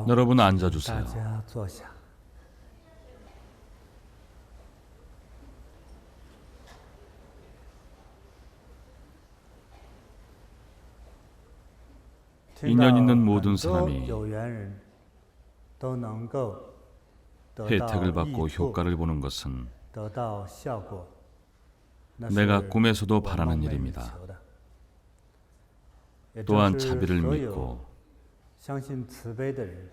여러분 앉아주세요. 大家坐下。 인연 있는 모든 사람이 有缘人都能够得到 혜택을 받고 益处 효과를 보는 것은 得到效果，那 내가 是 꿈에서도 我 바라는 梦寐以 일입니다. 求的。也 또한 正是 자비를 所有 믿고 相信慈悲的人，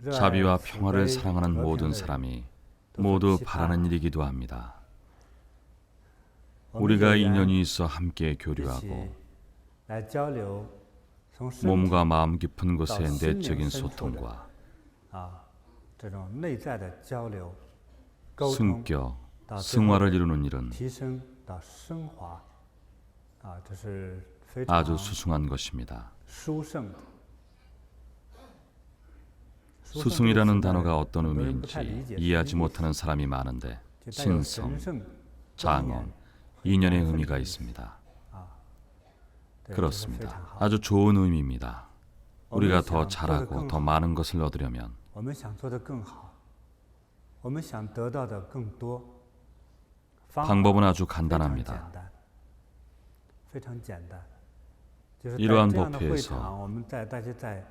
热爱 자비와 慈 평화를 悲 사랑하는 和平 모든 的人 사람이 都所 모두 期盼 바라는 일이기도 합니다. 我们 우리가 有缘 인연이 있어 함께 一起 교류하고 来交流，从身体 몸과 마음 깊은 곳의 또心灵深处的 내적인 소통과 啊这种内在的交流、沟通， 승격, 到最后 승화를 이루는 일은 提升到升华，啊，这是非 아주 常 수승한 것입니다. 殊胜的。 수승이라는 단어가 어떤 很多人不太 의미인지 理解 이해하지 什么意思 못하는 사람이 많은데 就带有 신성, 神圣 장엄, 인연의 의미가 있습니다. 对这是非常 그렇습니다. 好。 아주 좋은 의미입니다. 우리가 더 잘하고 더 많은 것을 얻으려면 我们想做得更好，我们想得到的更多，方法 방법은 아주 非常简 간단합니다. 单，非常简单。就是在 이러한 这样的会 법회에서 场，我们大家在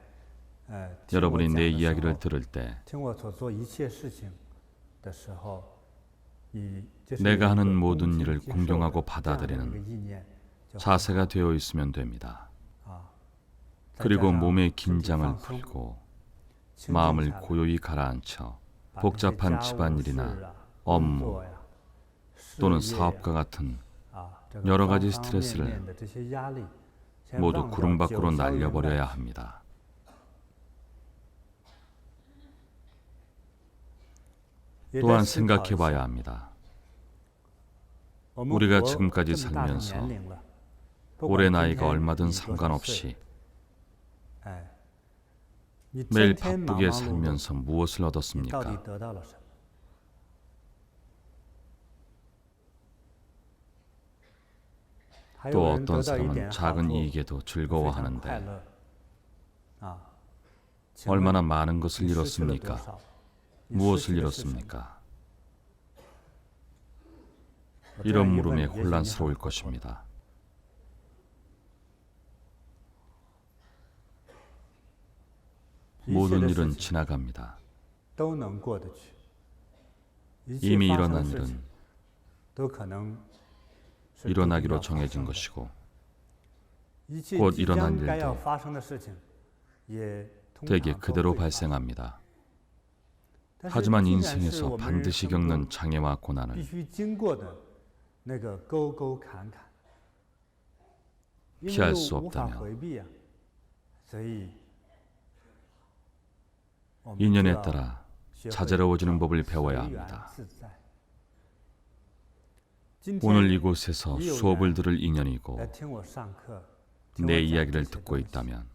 听我 여러분이 讲 내 的时 이야기를 候， 들을 때 听我所做一切事情的时候，以这是 내가 一个 하는 恭 모든 敬 일을 接受的 공경하고 这样的一个 받아들이는 意念就好 자세가 되어 있으면 됩니다. 啊。再 그리고 加上 몸의 身体 긴장을 放松 풀고 清静 마음을 下来 고요히 가라앉혀 把这些 복잡한 家务事 집안일이나 啊 업무 工作呀 또는 事业呀 사업과 같은 啊这个 여러 方 가지 方面 스트레스를 面的这些压力，先 모두 忘到 구름 밖으로 九霄云外 날려버려야 去。 합니다. 또한 생각해 봐야 합니다. 우리가 지금까지 살면서 올해 나이가 얼마든 상관없이 매일 바쁘게 살면서 무엇을 到底 얻었습니까? 得到了什么？ 还有 또 人得 어떤 到一 사람은 点好 작은 处， 이익에도 非常快 즐거워하는데 乐啊。请问 얼마나 많은 것을 你失去了多 잃었습니까? 少？你失 무엇을 去的是什么？ 잃었습니까? 我这样 이런 一问， 물음에 也许你很 혼란스러울 糊涂了 것입니다. 모든 일은 지나갑니다. 都能过得去，一切 이미 发生的 일어난 事情 일은 都可能是注定 일어나기로 要发 정해진 生的。 것이고 一切 곧 即 일어난 将该要 일도 发生的事情，也通 대개 常都 그대로 会发生。 발생합니다. 但是 하지만 既然是 인생에서 我们人 반드시 生中 겪는 장애와 必 고난을 须经过的那个沟沟坎坎，因为 피할 又 수 无法 없다면 回避啊，所以我们 인연에 就要 따라 学会 자제로워지는 법을 随 배워야 缘 합니다. 自在。今 오늘 天 이곳에서 也有 수업을 人 들을 인연이고 来听我上课，听我 내 讲 이야기를 这些 듣고 东西 있다면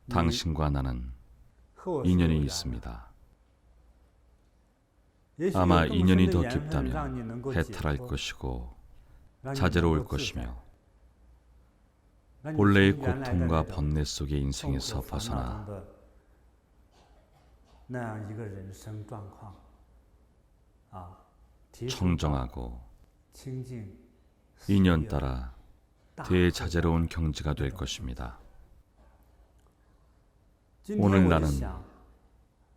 你 당신과 나는 和我是有 인연이 缘的 있습니다. 也许有 아마 更深 인연이 的 더 缘分让你能 깊다면 够解 해탈할 脱， 것이고 让你能 자제로울 够自在， 것이며 让你 본래의 从原来的 고통과 那种 번뇌 속의 痛苦 인생에서 烦恼 벗어나 中的那样一个人生状况，啊，提升到 청정하고 清净、 인연 喜悦 따라 大自在 대자제로운 경지가 될 것입니다. 今天 오늘 我就 나는 想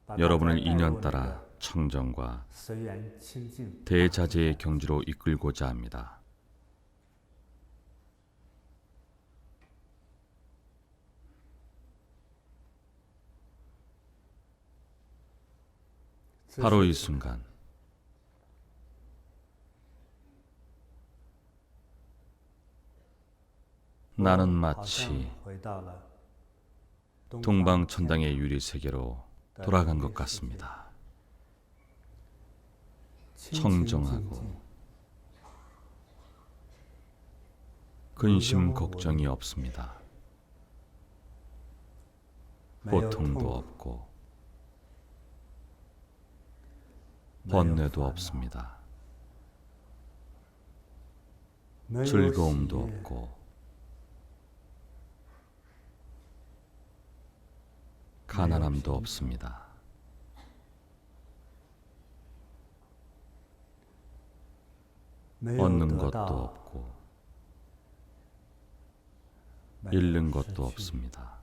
把大家 여러분을 带入 인연 那 따라 个 청정과 随缘清净 대자제의 경지로 이끌고자 합니다. 바로 이 순간 나는 마치 동방천당의 유리세계로 돌아간 것 같습니다. 청정하고 근심 걱정이 없습니다. 고통도 없고 번뇌도 없습니다. 즐거움도 없고 가난함도 없습니다. 얻는 것도 없고 잃는 것도 없습니다.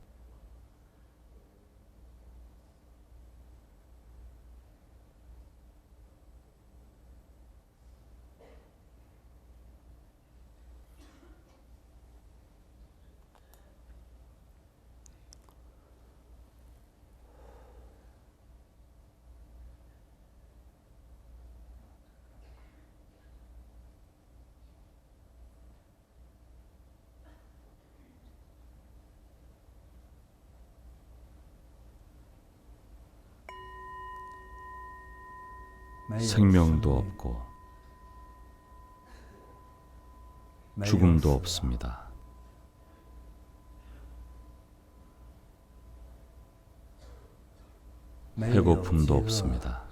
생명도 없고 죽음도 없습니다. 배고픔도 없습니다.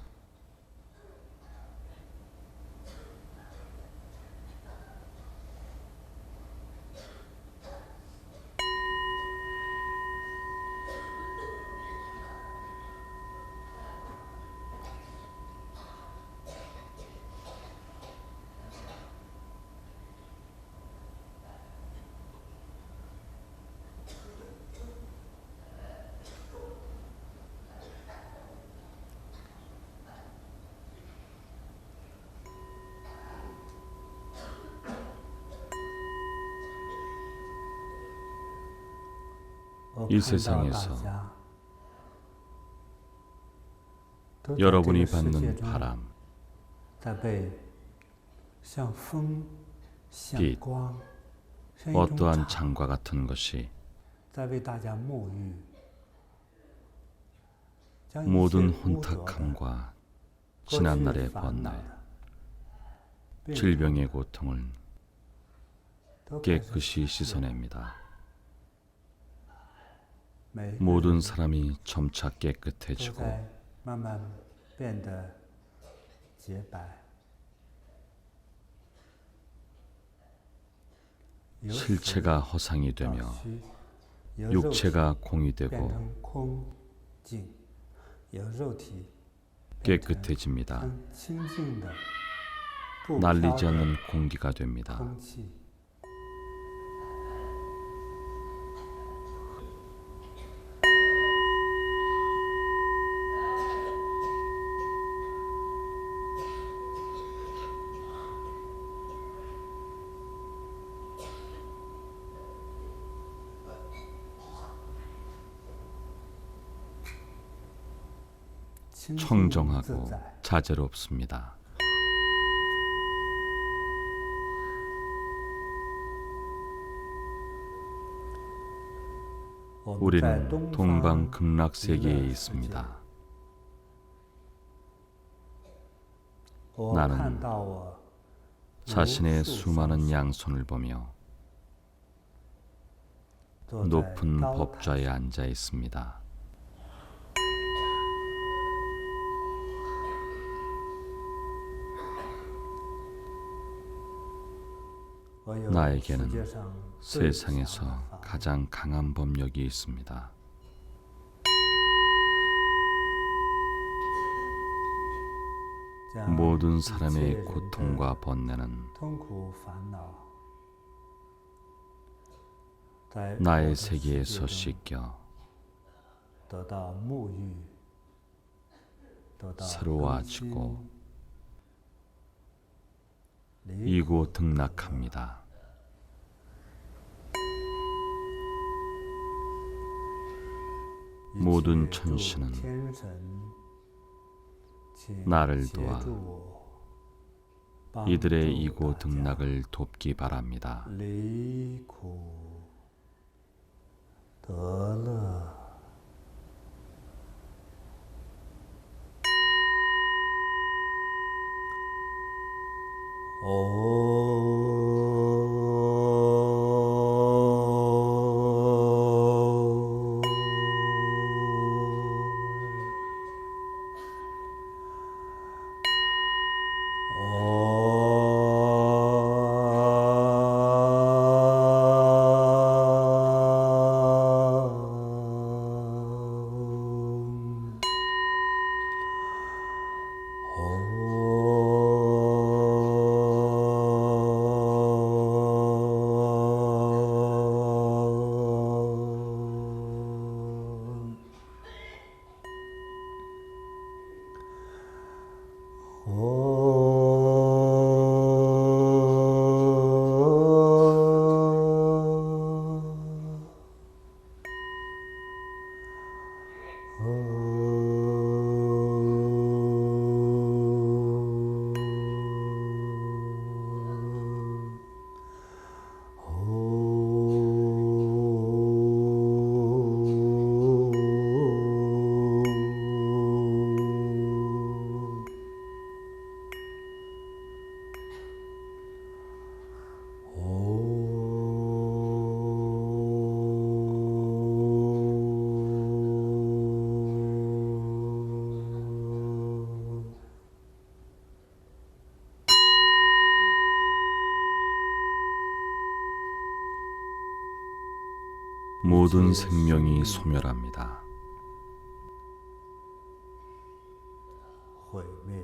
이 세상에서 여러분이 받는 바람, 빛, 어떠한 창과 같은 것이 모든 혼탁함과 지난날의 번뇌, 질병의 고통을 깨끗이 씻어냅니다. 모든 사람이 점차 깨끗해지고 실체가 허상이 되며 육체가 공이 되고 깨끗해집니다. 날리지 않는 공기가 됩니다. 청정하고 자재롭습니다. 우리는 동방극락세계에 있습니다. 나는 자신의 수많은 양손을 보며 높은 법좌에 앉아 있습니다. 나에게는 세상에서 가장 강한 법력이 있습니다. 모든 사람의 고통과 번뇌는 나의 세계에서 씻겨 새로워지고 이고 등락합니다. 모든 천신은 나를 도와 이들의 이고 등락을 돕기 바랍니다. 모든 생명이 소멸합니다. 毁灭，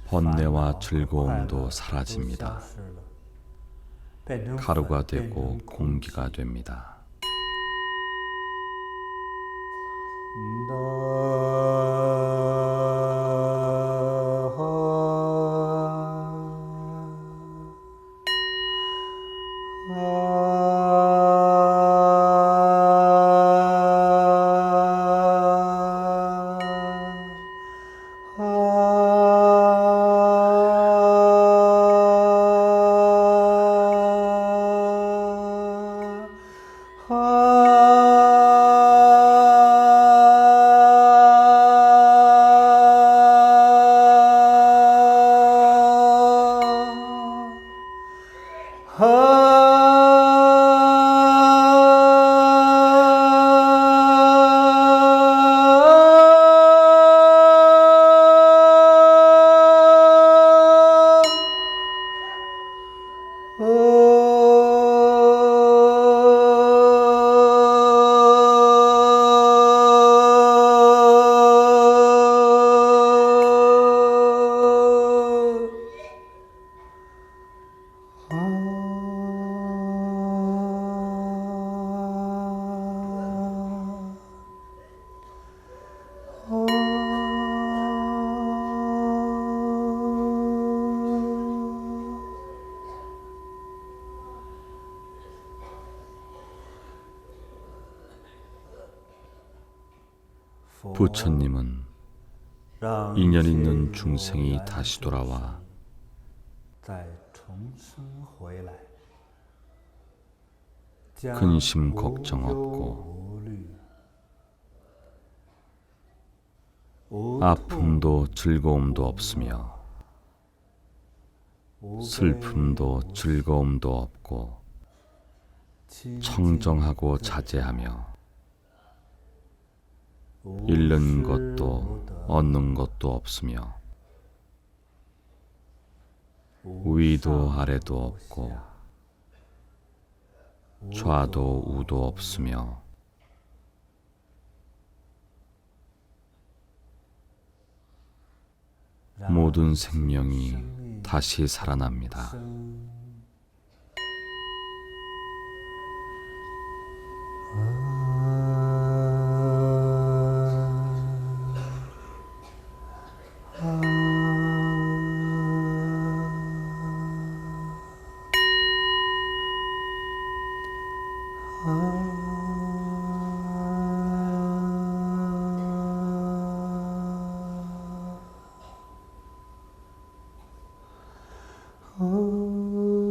번뇌와 快 즐거움도 乐 사라집니다. 都消失了，变成 가루가 粉，变 되고 成空 공기가 气。 됩니다. 부처님은 인연 있는 중생이 다시 돌아와 근심 걱정 없고 아픔도 즐거움도 없으며 슬픔도 즐거움도 없고 청정하고 자제하며 잃는 것도 얻는 것도 없으며 위도 아래도 없고 좌도 우도 없으며 모든 생명이 다시 살아납니다. Oh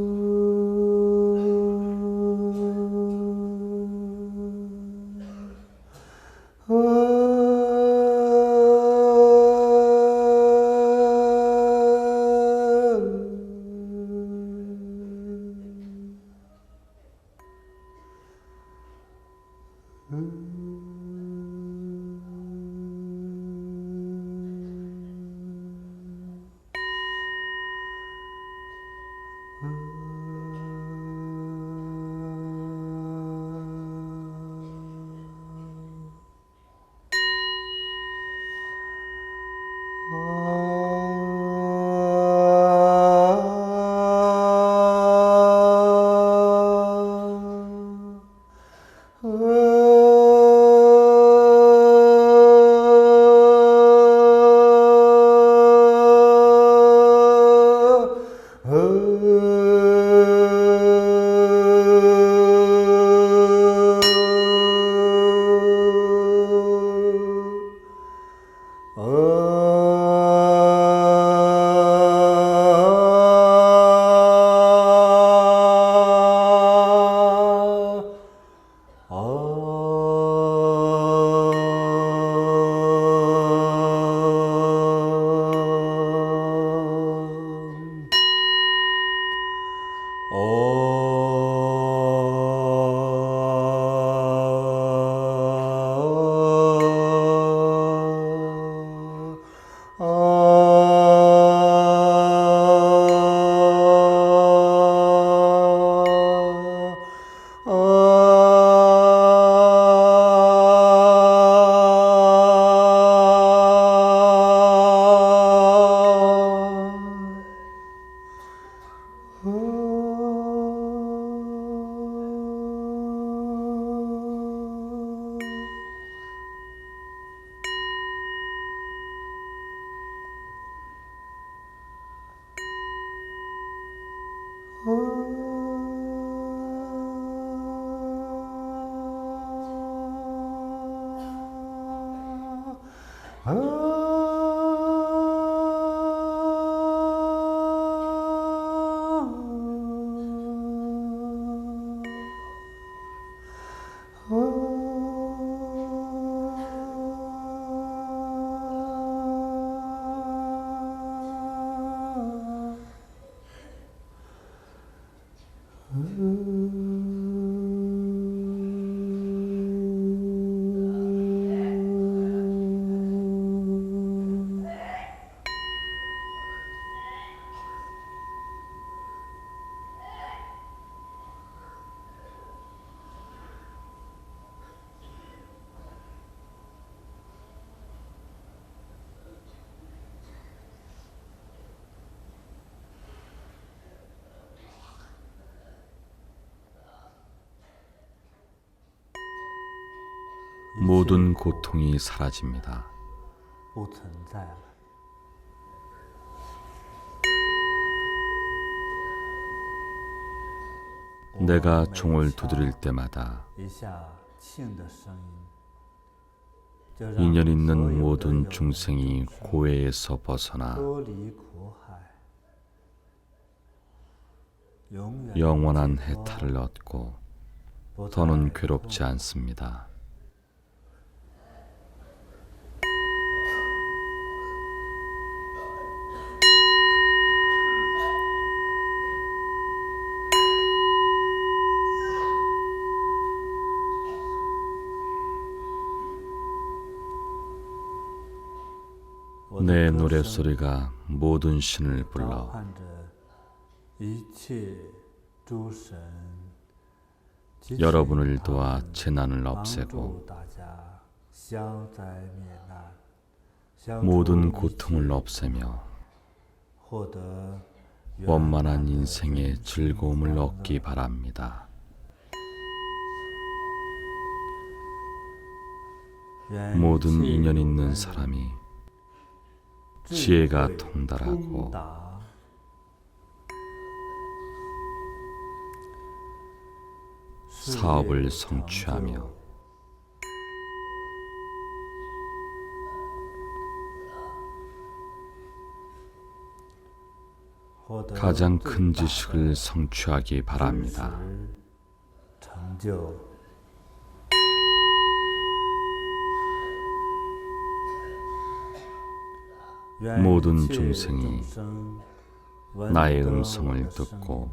모든 고통이 사라집니다. 不存在了。 내가 종을 두드릴 때마다 一下磬的声音，就让 인연 所有 있는 的 모든 有缘 중생이 众生 고해에서 벗어나 脱离苦海，永远 영원한 解脱 해탈을 얻고 不再 더는 痛 괴롭지 않습니다. 내 노랫소리가 모든 신을 召 불러 唤着一切诸神，及其 여러분을 他 도와 们 재난을 帮 없애고 助大家消灾灭难，消除 모든 一 고통을 切 없애며 获得圆 원만한 满的 인생의 人生 즐거움을 欢乐 얻기 바랍니다. 愿 모든 一切 인연 有 있는 缘人 사람이 智 지혜가 慧 통달하고 通达， 사업을 事业 성취하며 成就 获得 가장 最 큰 大的 지식을 성취하기 知 바랍니다. 识成就。 愿 모든 一切 중생이 众生闻 나의 得我 음성을 的声 듣고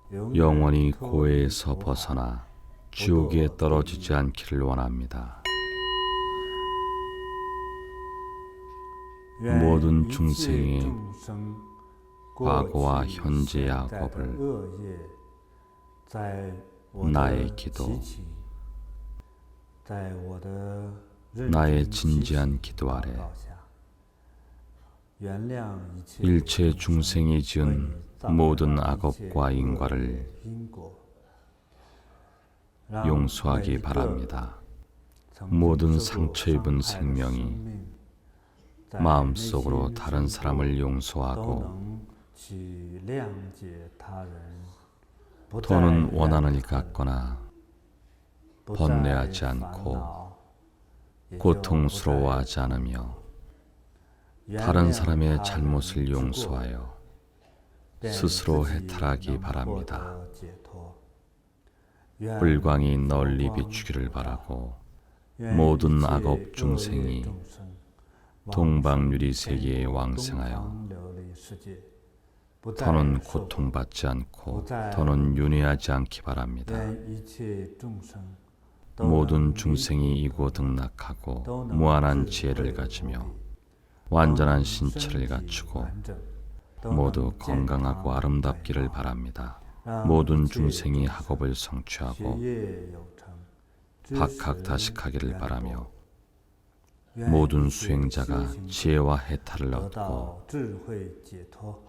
音，永远 영원히 脱离 고해에서 苦海， 벗어나 지옥에 떨어지지 않기를 원합니다. 愿 모든 一切 중생의 众生 과거와 过去 현재의 现在的 악업을 恶业，在我的 나의 기도, 祈请，在我的认 나의 真祈 진지한 请 기도 祷 아래 告下，原谅一切 일체 众生 중생이 为 지은 你造 모든 的一切 악업과 恶 인과를 业因果，让 용서하기 每一个 바랍니다. 曾经 모든 受过 상처 입은 伤害的 생명이 生命，在 마음속으로 内心 다른 深处 사람을 都 용서하고 能去谅解他人，不再 더는 怨 원한을 恨， 갖거나 不再 번뇌하지 烦 않고 恼，也就不再 고통스러워하지 않으며 原 다른 谅 사람의 他人 잘못을 之过， 용서하여 便 스스로 自己 해탈하기 能获 바랍니다. 得解脱。愿 불광이 佛 널리 光 비추기를 普照， 바라고 愿 모든 一切 악업 恶业 중생이 众生往 동방유리 生 세계에 天国 왕생하여 东方琉璃世界，不再 더는 受苦， 고통받지 않고 부자 더는 윤회하지 않기 바랍니다. 愿一切众生都 모든 能离 중생이 苦得 이고등락하고 都能 무한한 智 지혜를 慧 가지며 无比， 완전한 都能 신체를 身体 갖추고 完整，都 모두 能健 건강하고 康 아름답기를 美好， 바랍니다. 让 모든 一切 중생이 众生 학업을 学 성취하고 业有成，知识 박학다식하기를 圆 바라며 满，愿 모든 一切 수행자가 修行者 지혜와 해탈을 得 얻고 到智慧解脱，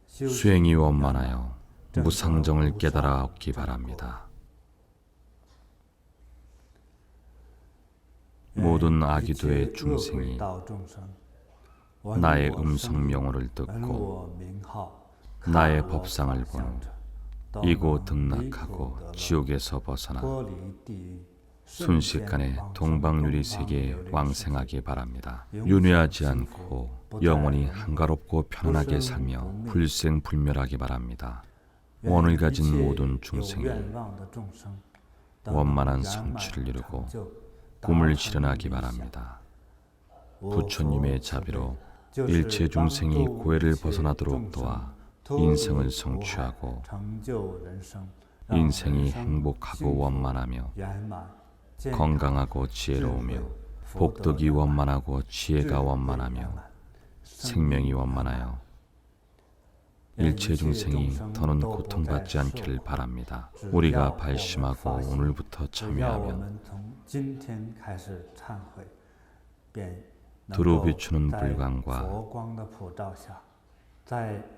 修 수행이 行圆满 원만하여 正得 무상정을 无 깨달아 上 얻기 正果。 바랍니다. 愿 모든 一切 아기도의 恶鬼 중생이 道众生闻 나의 我 음성 声音 명호를 闻 듣고 我名号， 나의 看我 법상을 法相 보는 者，都 이고 能离苦 등락하고 得乐， 지옥에서 벗어나 脱离地狱， 순식간에 동방유리 세계에 왕생하기 바랍니다. 윤회하지 않고 영원히 한가롭고 편안하게 살며 불생불멸하기 바랍니다. 원을 가진 모든 중생이 원만한 성취를 이루고 꿈을 실현하기 바랍니다. 부처님의 자비로 일체 중생이 고해를 벗어나도록 도와 인생을 성취하고 인생이 행복하고 원만하며 건강하고 지혜로우며 복덕이 원만하고 지혜가 원만하며 생명이 원만하여 일체 중생이 더는 고통받지 않기를 바랍니다. 우리가 발심하고 오늘부터 참여하면 두루 비추는 불광과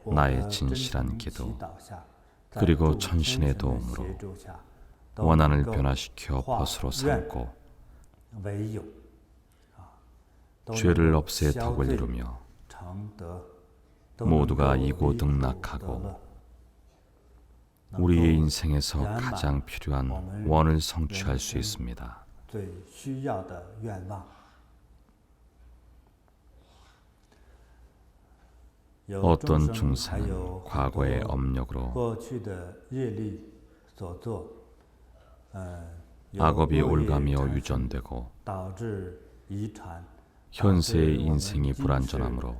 나의 진실한 기도 그리고 천신의 도움으로 원한을 변화시켜 벗으로 삼고 죄를 없애 덕을 이루며 모두가 이고등락하고 우리의 인생에서 가장 필요한 원을 성취할 수 있습니다. 어떤 중생은 과거의 업력으로 악업이 올가며 유전되고 현세의 인생이 불완전하므로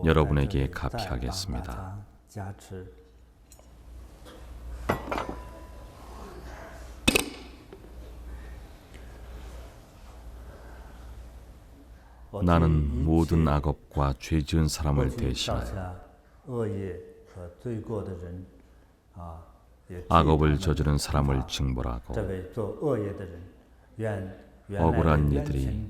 여러분에게 가피하겠습니다. 나는 모든 악업과 죄 지은 사람을 대신하여 악업을 저지른 사람을 징벌하고 억울한 이들이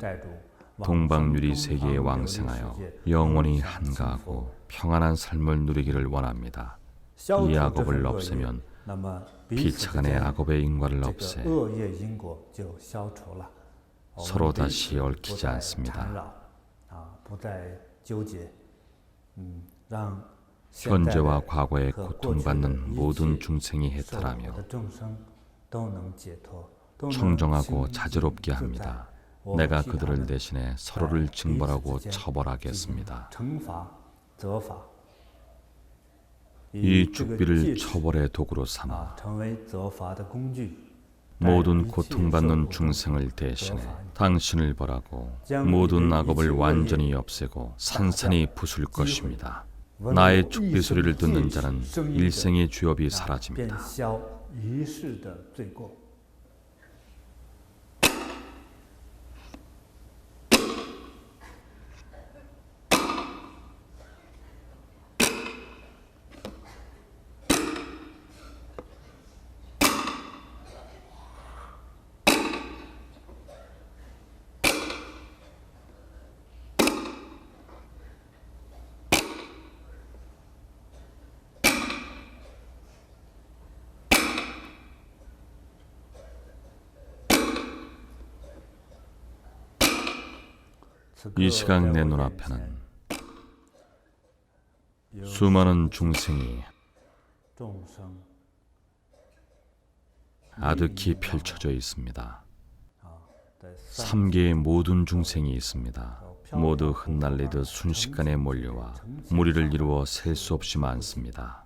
동방유리 세계에 왕생하여 영원히 한가하고 평안한 삶을 누리기를 원합니다. 이 악업을 없애면 피차간의 악업의 인과를 없애 서로 다시 얽히지 않습니다. 현재와 과거에 고통받는 모든 중생이 해탈하며 청정하고 자제롭게 합니다. 내가 그들을 대신해 서로를 징벌하고 처벌하겠습니다. 이 죽비를 처벌의 도구로 삼아 모든 고통받는 중생을 대신해 당신을 벌하고 모든 악업을 완전히 없애고 산산이 부술 것입니다. 나의 죽비 소리를 듣는 자는 일생의 죄업이 사라집니다. 이 시각 내 눈앞에는 수많은 중생이 아득히 펼쳐져 있습니다. 3계의 모든 중생이 있습니다. 모두 흩날리듯 순식간에 몰려와 무리를 이루어 셀 수 없이 많습니다.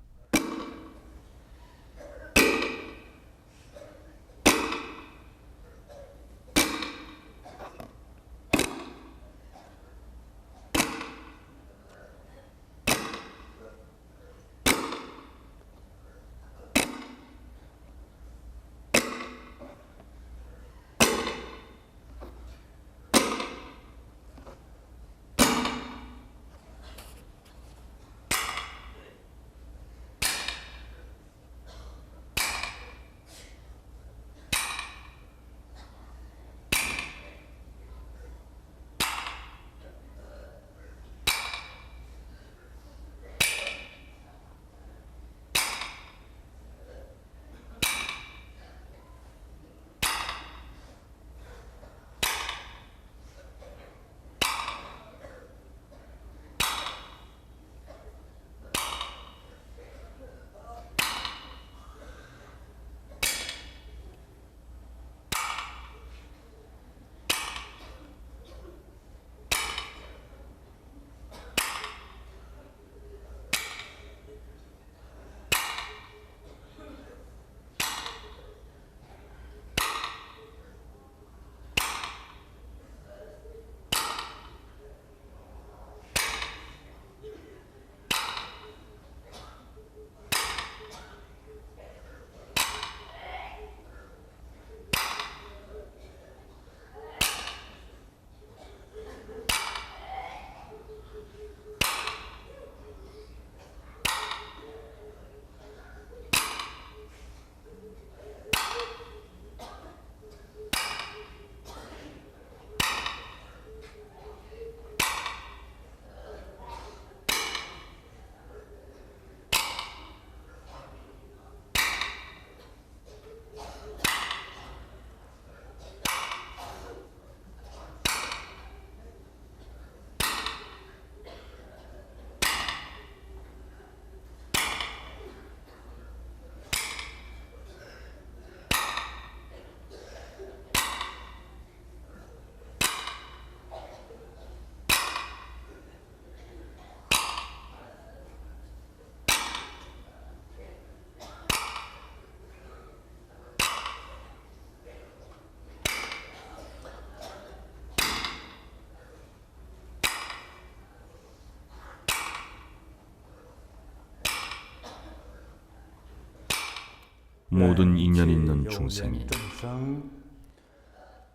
모든 인연 있는 중생이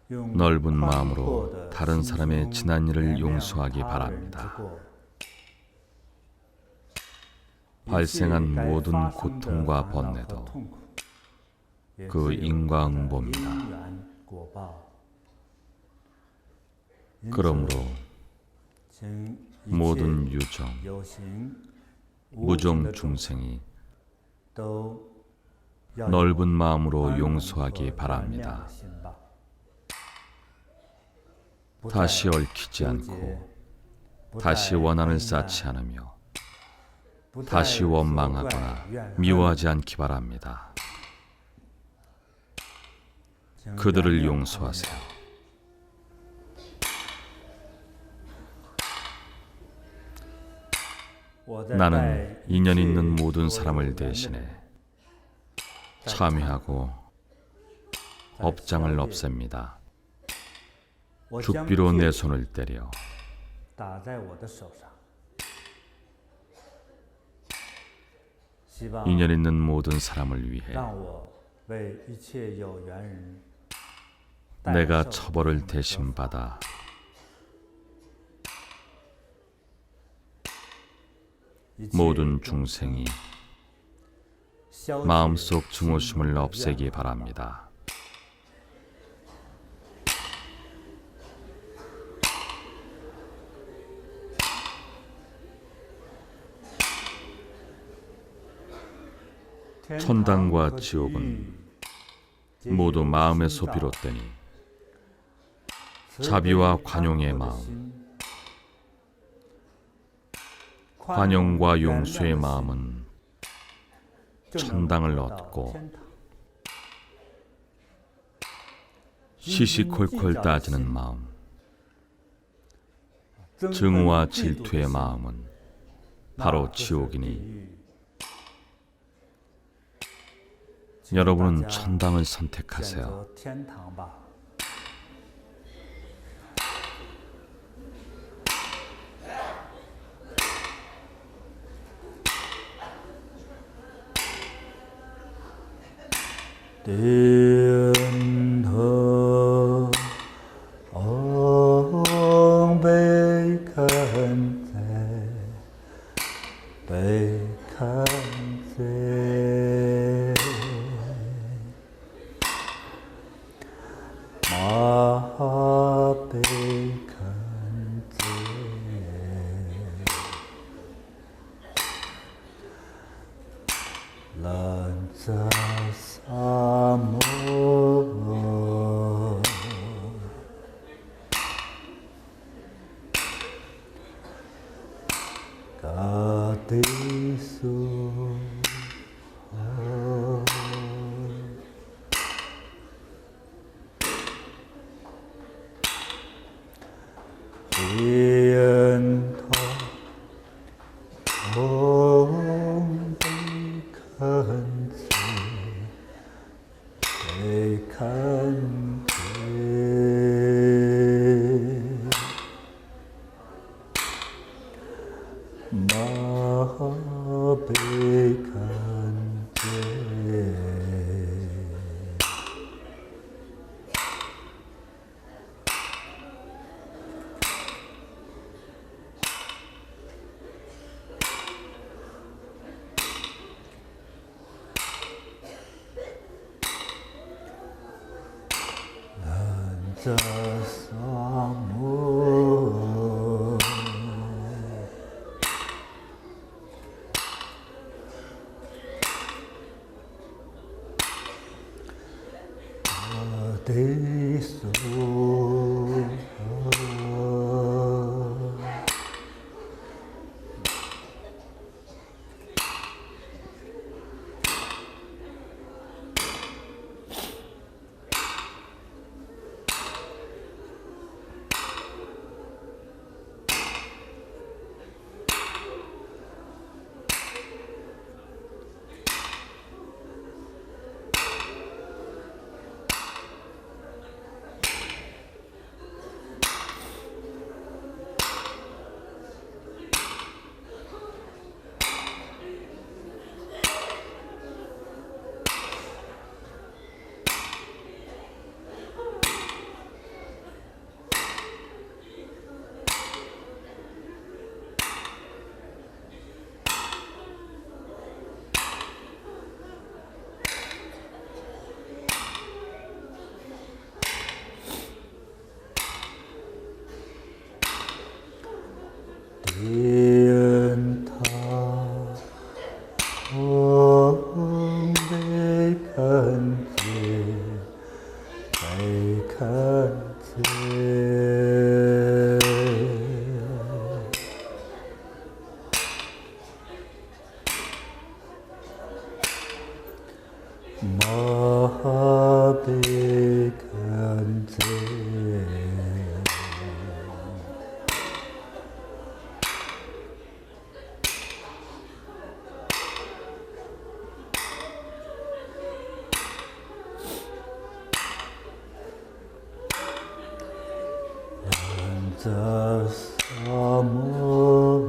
넓은 마음으로 다른 사람의 지난 일을 용서하기 바랍니다. 발생한 모든 고통과 번뇌도 그 인과응보입니다. 그러므로 모든 유정, 무정 중생이 넓은 마음으로 용서하기 바랍니다. 다시 얽히지 않고 다시 원한을 쌓지 않으며 다시 원망하거나 미워하지 않기 바랍니다. 그들을 용서하세요. 나는 인연 있는 모든 사람을 대신해 참회하고 업장을 없앱니다. 죽비로 내 손을 때려 인연 있는 모든 사람을 위해 내가 처벌을 대신 받아 모든 중생이 마음속 증오심을 없애기 바랍니다. 천당과 지옥은 모두 마음에서 비롯되니 자비와 관용의 마음, 관용과 용서의 마음은 천당을 얻고 시시콜콜 따지는 마음, 증오와 질투의 마음은 바로 지옥이니 여러분은 천당을 선택하세요. 天堂，我没看见，没看见。马被看见。 在沙漠，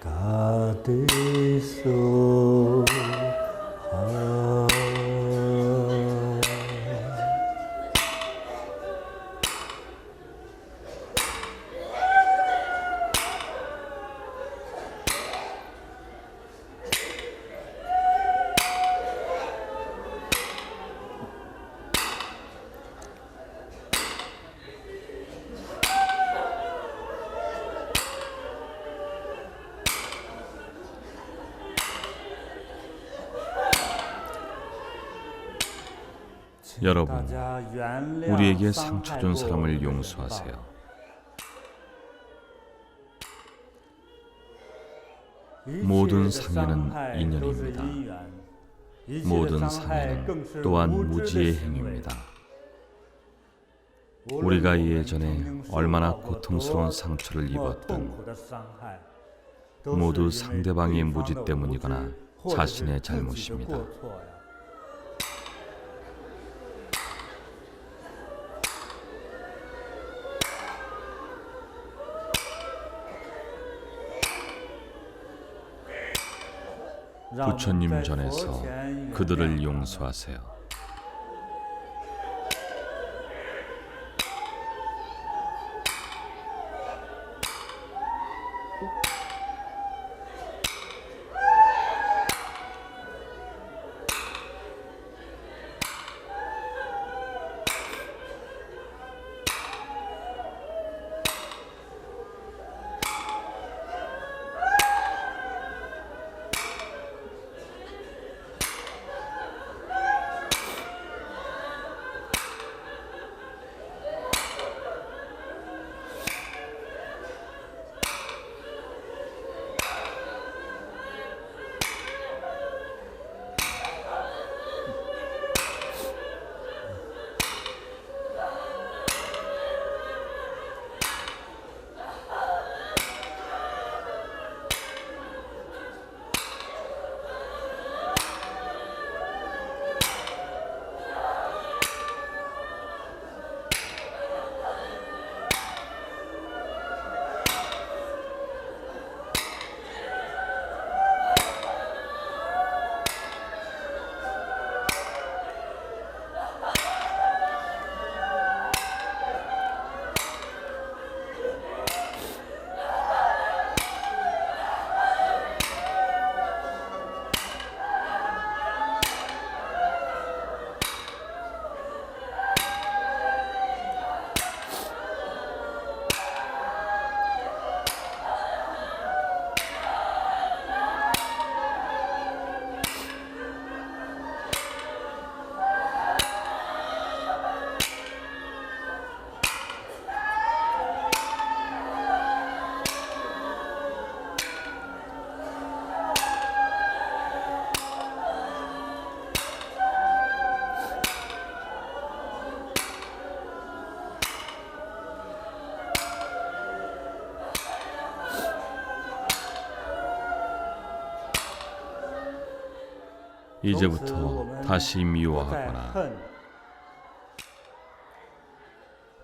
大地说好。 여러분, 우리에게 우리에게 상처 상처 준 준 사람을 용서하세요. 용서하세요. 모든 상해는 인연입니다. 모든 상해는 또한 무지의 행위입니다. 우리가 예전에 얼마나 고통스러운 상처를 입었든 모두 상대방의 무지 때문이거나 자신의 잘못입니다. 부처님 전에서 그들을 용서하세요. 이제부터 다시 미워하거나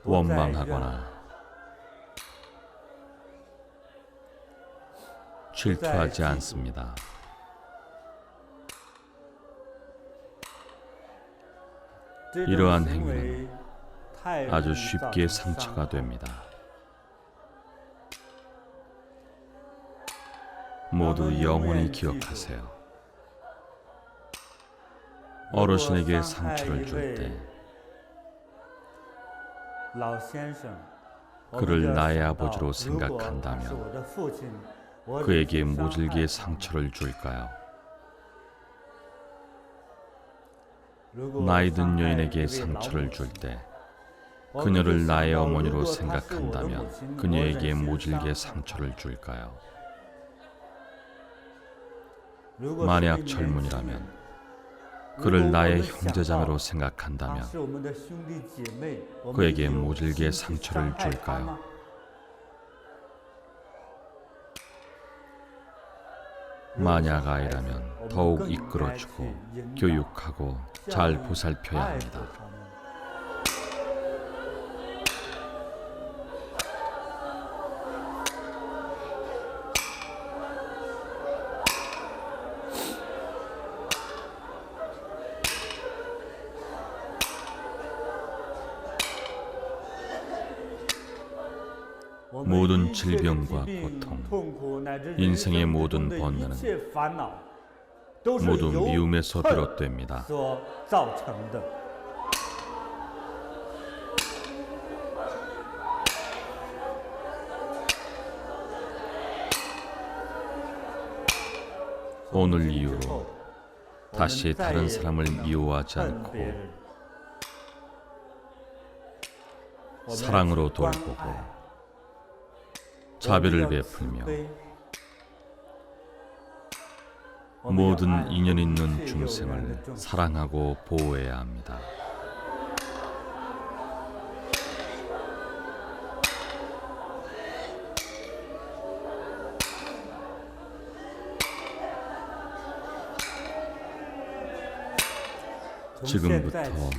원망하거나 질투하지 않습니다. 이러한 행위는 아주 쉽게 상처가 됩니다. 모두 영원히 기억하세요. 어르신에게 상처를 줄 때 그를 나의 아버지로 생각한다면 그에게 모질게 상처를 줄까요? 나이 든 여인에게 상처를 줄 때 그녀를 나의 어머니로 생각한다면 그녀에게 모질게 상처를 줄까요? 만약 젊은이라면 그를 나의 형제자매로 생각한다면 그에게 모질게 상처를 줄까요? 만약 아이라면 더욱 이끌어주고 교육하고 잘 보살펴야 합니다. 모든 질병과 고통, 인생의 모든 번뇌는 모두 미움에서 비롯됩니다. 오늘 이후로 다시 다른 사람을 미워하지 않고 사랑으로 돌보고 자비를 베풀며 모든 인연 있는 중생을 사랑하고 보호해야 합니다. 지금부터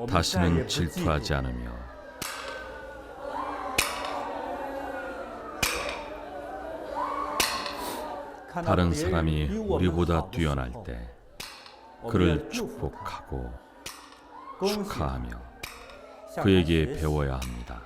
다시는 질투하지 않으며 다른 사람이 우리보다 뛰어날 때 그를 축복하고 축하하며 그에게 배워야 합니다.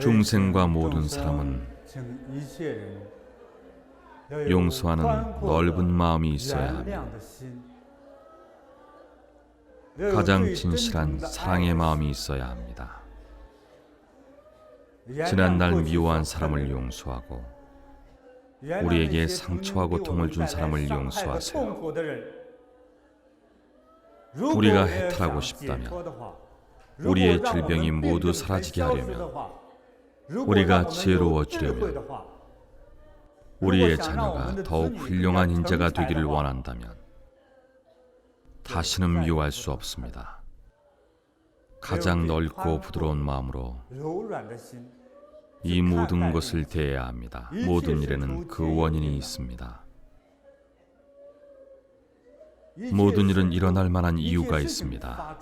중생과 모든 사람은 용서하는 넓은 마음이 있어야 하며 가장 진실한 사랑의 마음이 있어야 합니다. 지난날 미워한 사람을 용서하고 우리에게 상처와 고통을 준 사람을 용서하세요. 우리가 해탈하고 싶다면 우리의 질병이 모두 사라지게 하려면 우리가 지혜로워지려면 우리의 자녀가 더욱 훌륭한 인자가 되기를 원한다면 다시는 미워할 수 없습니다. 가장 넓고 부드러운 마음으로 이 모든 것을 대해야 합니다. 모든 일에는 그 원인이 있습니다. 모든 일은 일어날 만한 이유가 있습니다.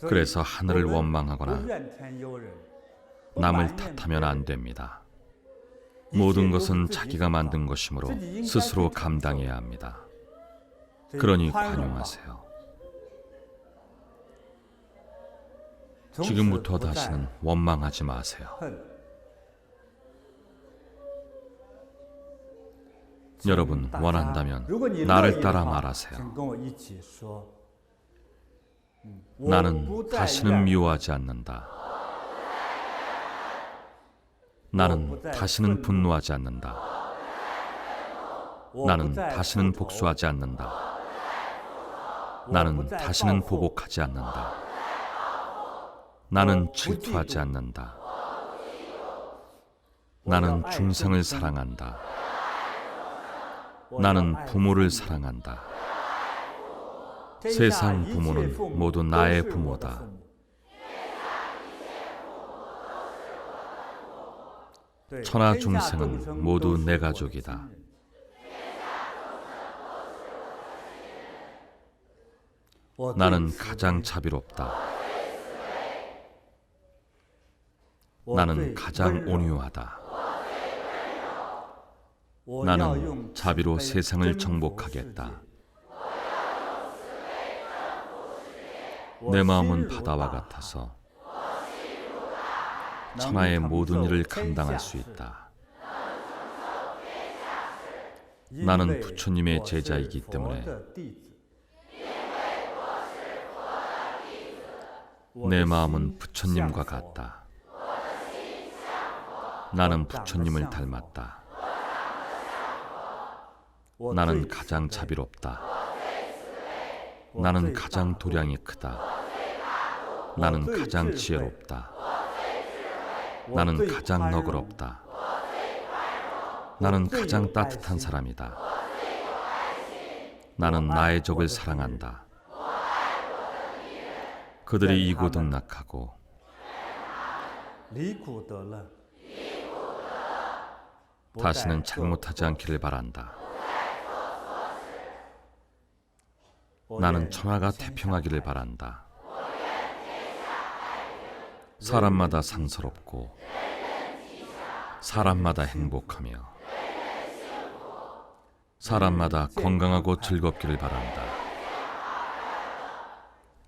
그래서 하늘을 원망하거나 남을 탓하면 안 됩니다. 모든 것은 자기가 만든 것이므로 스스로 감당해야 합니다. 그러니 관용하세요. 지금부터 다시는 원망하지 마세요. 여러분 원한다면 나를 따라 말하세요. 나는 다시는 미워하지 않는다. 나는 다시는 분노하지 않는다. 나는 다시는 복수하지 않는다. 나는 다시는 보복하지 않는다. 나는 질투하지 않는다. 나는 중생을 사랑한다. 나는 부모를 사랑한다. 세상 부모는 모두 나의 부모다. 천하 중생은 모두 내 가족이다. 나는 가장 자비롭다. 나는 가장 온유하다. 나는 자비로 세상을 정복하겠다. 내 마음은 바다와 같아서 천하의 모든 일을 감당할 수 있다. 나는 부처님의 제자이기 때문에 내 마음은 부처님과 같다. 나는 부처님을 닮았다. 나는 가장 자비롭다. 나는 가장 도량이 크다. 나는 가장 지혜롭다. 나는 가장 너그럽다. 나는 가장 따뜻한 사람이다. 나는 나의 적을 사랑한다. 그들이 이고등락하고 다시는 잘못하지 않기를 바란다. 나는 천하가 태평하기를 바란다. 사람마다 상스럽고 사람마다 행복하며 사람마다 건강하고 즐겁기를 바란다.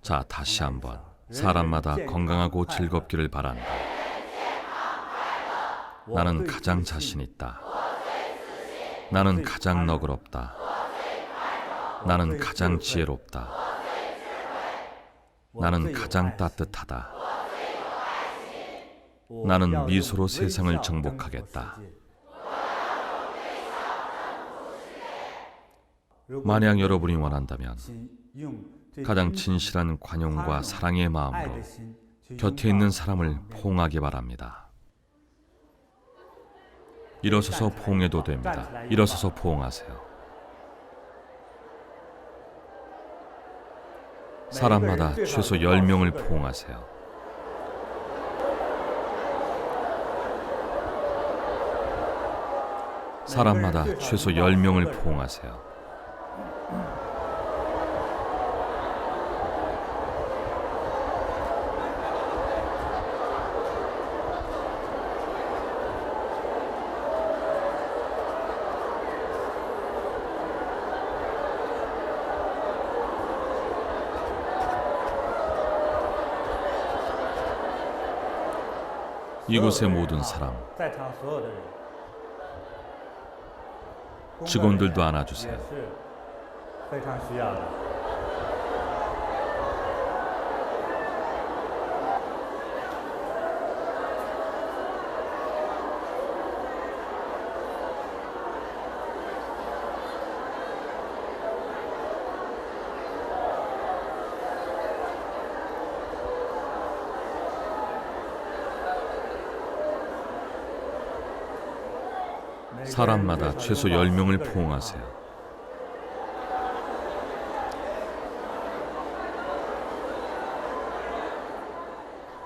자, 다시 한번. 사람마다 건강하고 즐겁기를 바란다. 나는 가장 자신 있다. 나는 가장 너그럽다. 나는 가장 지혜롭다. 나는 가장 따뜻하다. 나는 미소로 세상을 정복하겠다. 만약 여러분이 원한다면 가장 진실한 관용과 사랑의 마음으로 곁에 있는 사람을 포옹하기 바랍니다. 일어서서 포옹해도 됩니다. 일어서서 포옹하세요. 사람마다 최소 10명을 포옹하세요. 사람마다 최소 10명을 포옹하세요. 이곳의 모든 사람, 직원들도 안아주세요. 사람마다 최소 10명을 포옹하세요.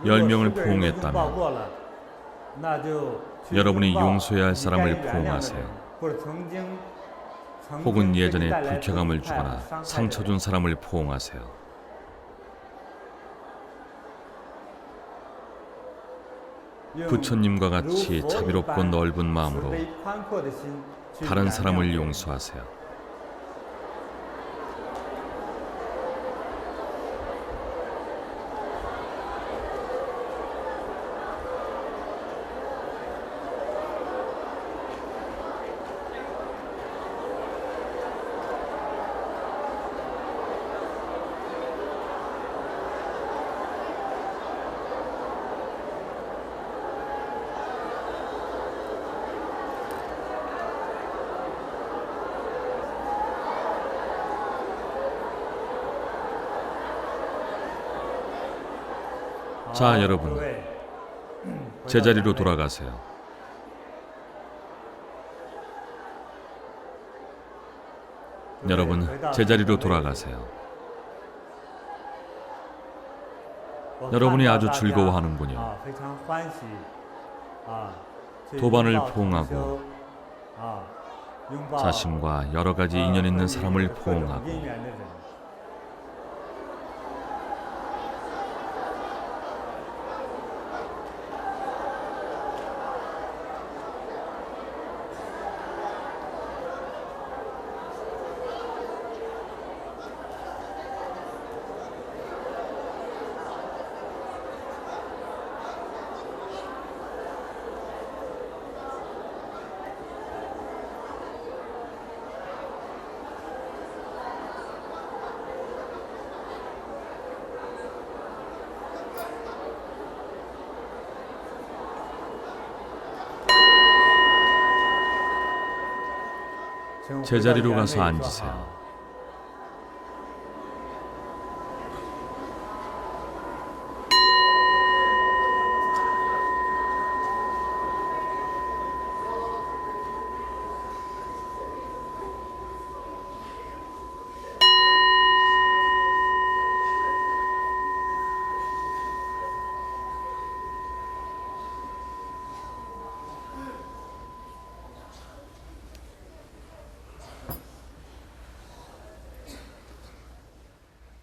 열 명을 포옹했다면 여러분이 용서해야 할 사람을 포옹하세요. 혹은 예전에 불쾌감을 주거나 상처 준 사람을 포옹하세요. 부처님과 같이 자비롭고 넓은 마음으로 다른 사람을 용서하세요. 자, 여러분, 제자리로 돌아가세요. 여러분, 제자리로 돌아가세요. 여러분이 아주 즐거워하는군요. 도반을 포옹하고 자신과 여러 가지 인연 있는 사람을 포옹하고 제자리로 가서 앉으세요.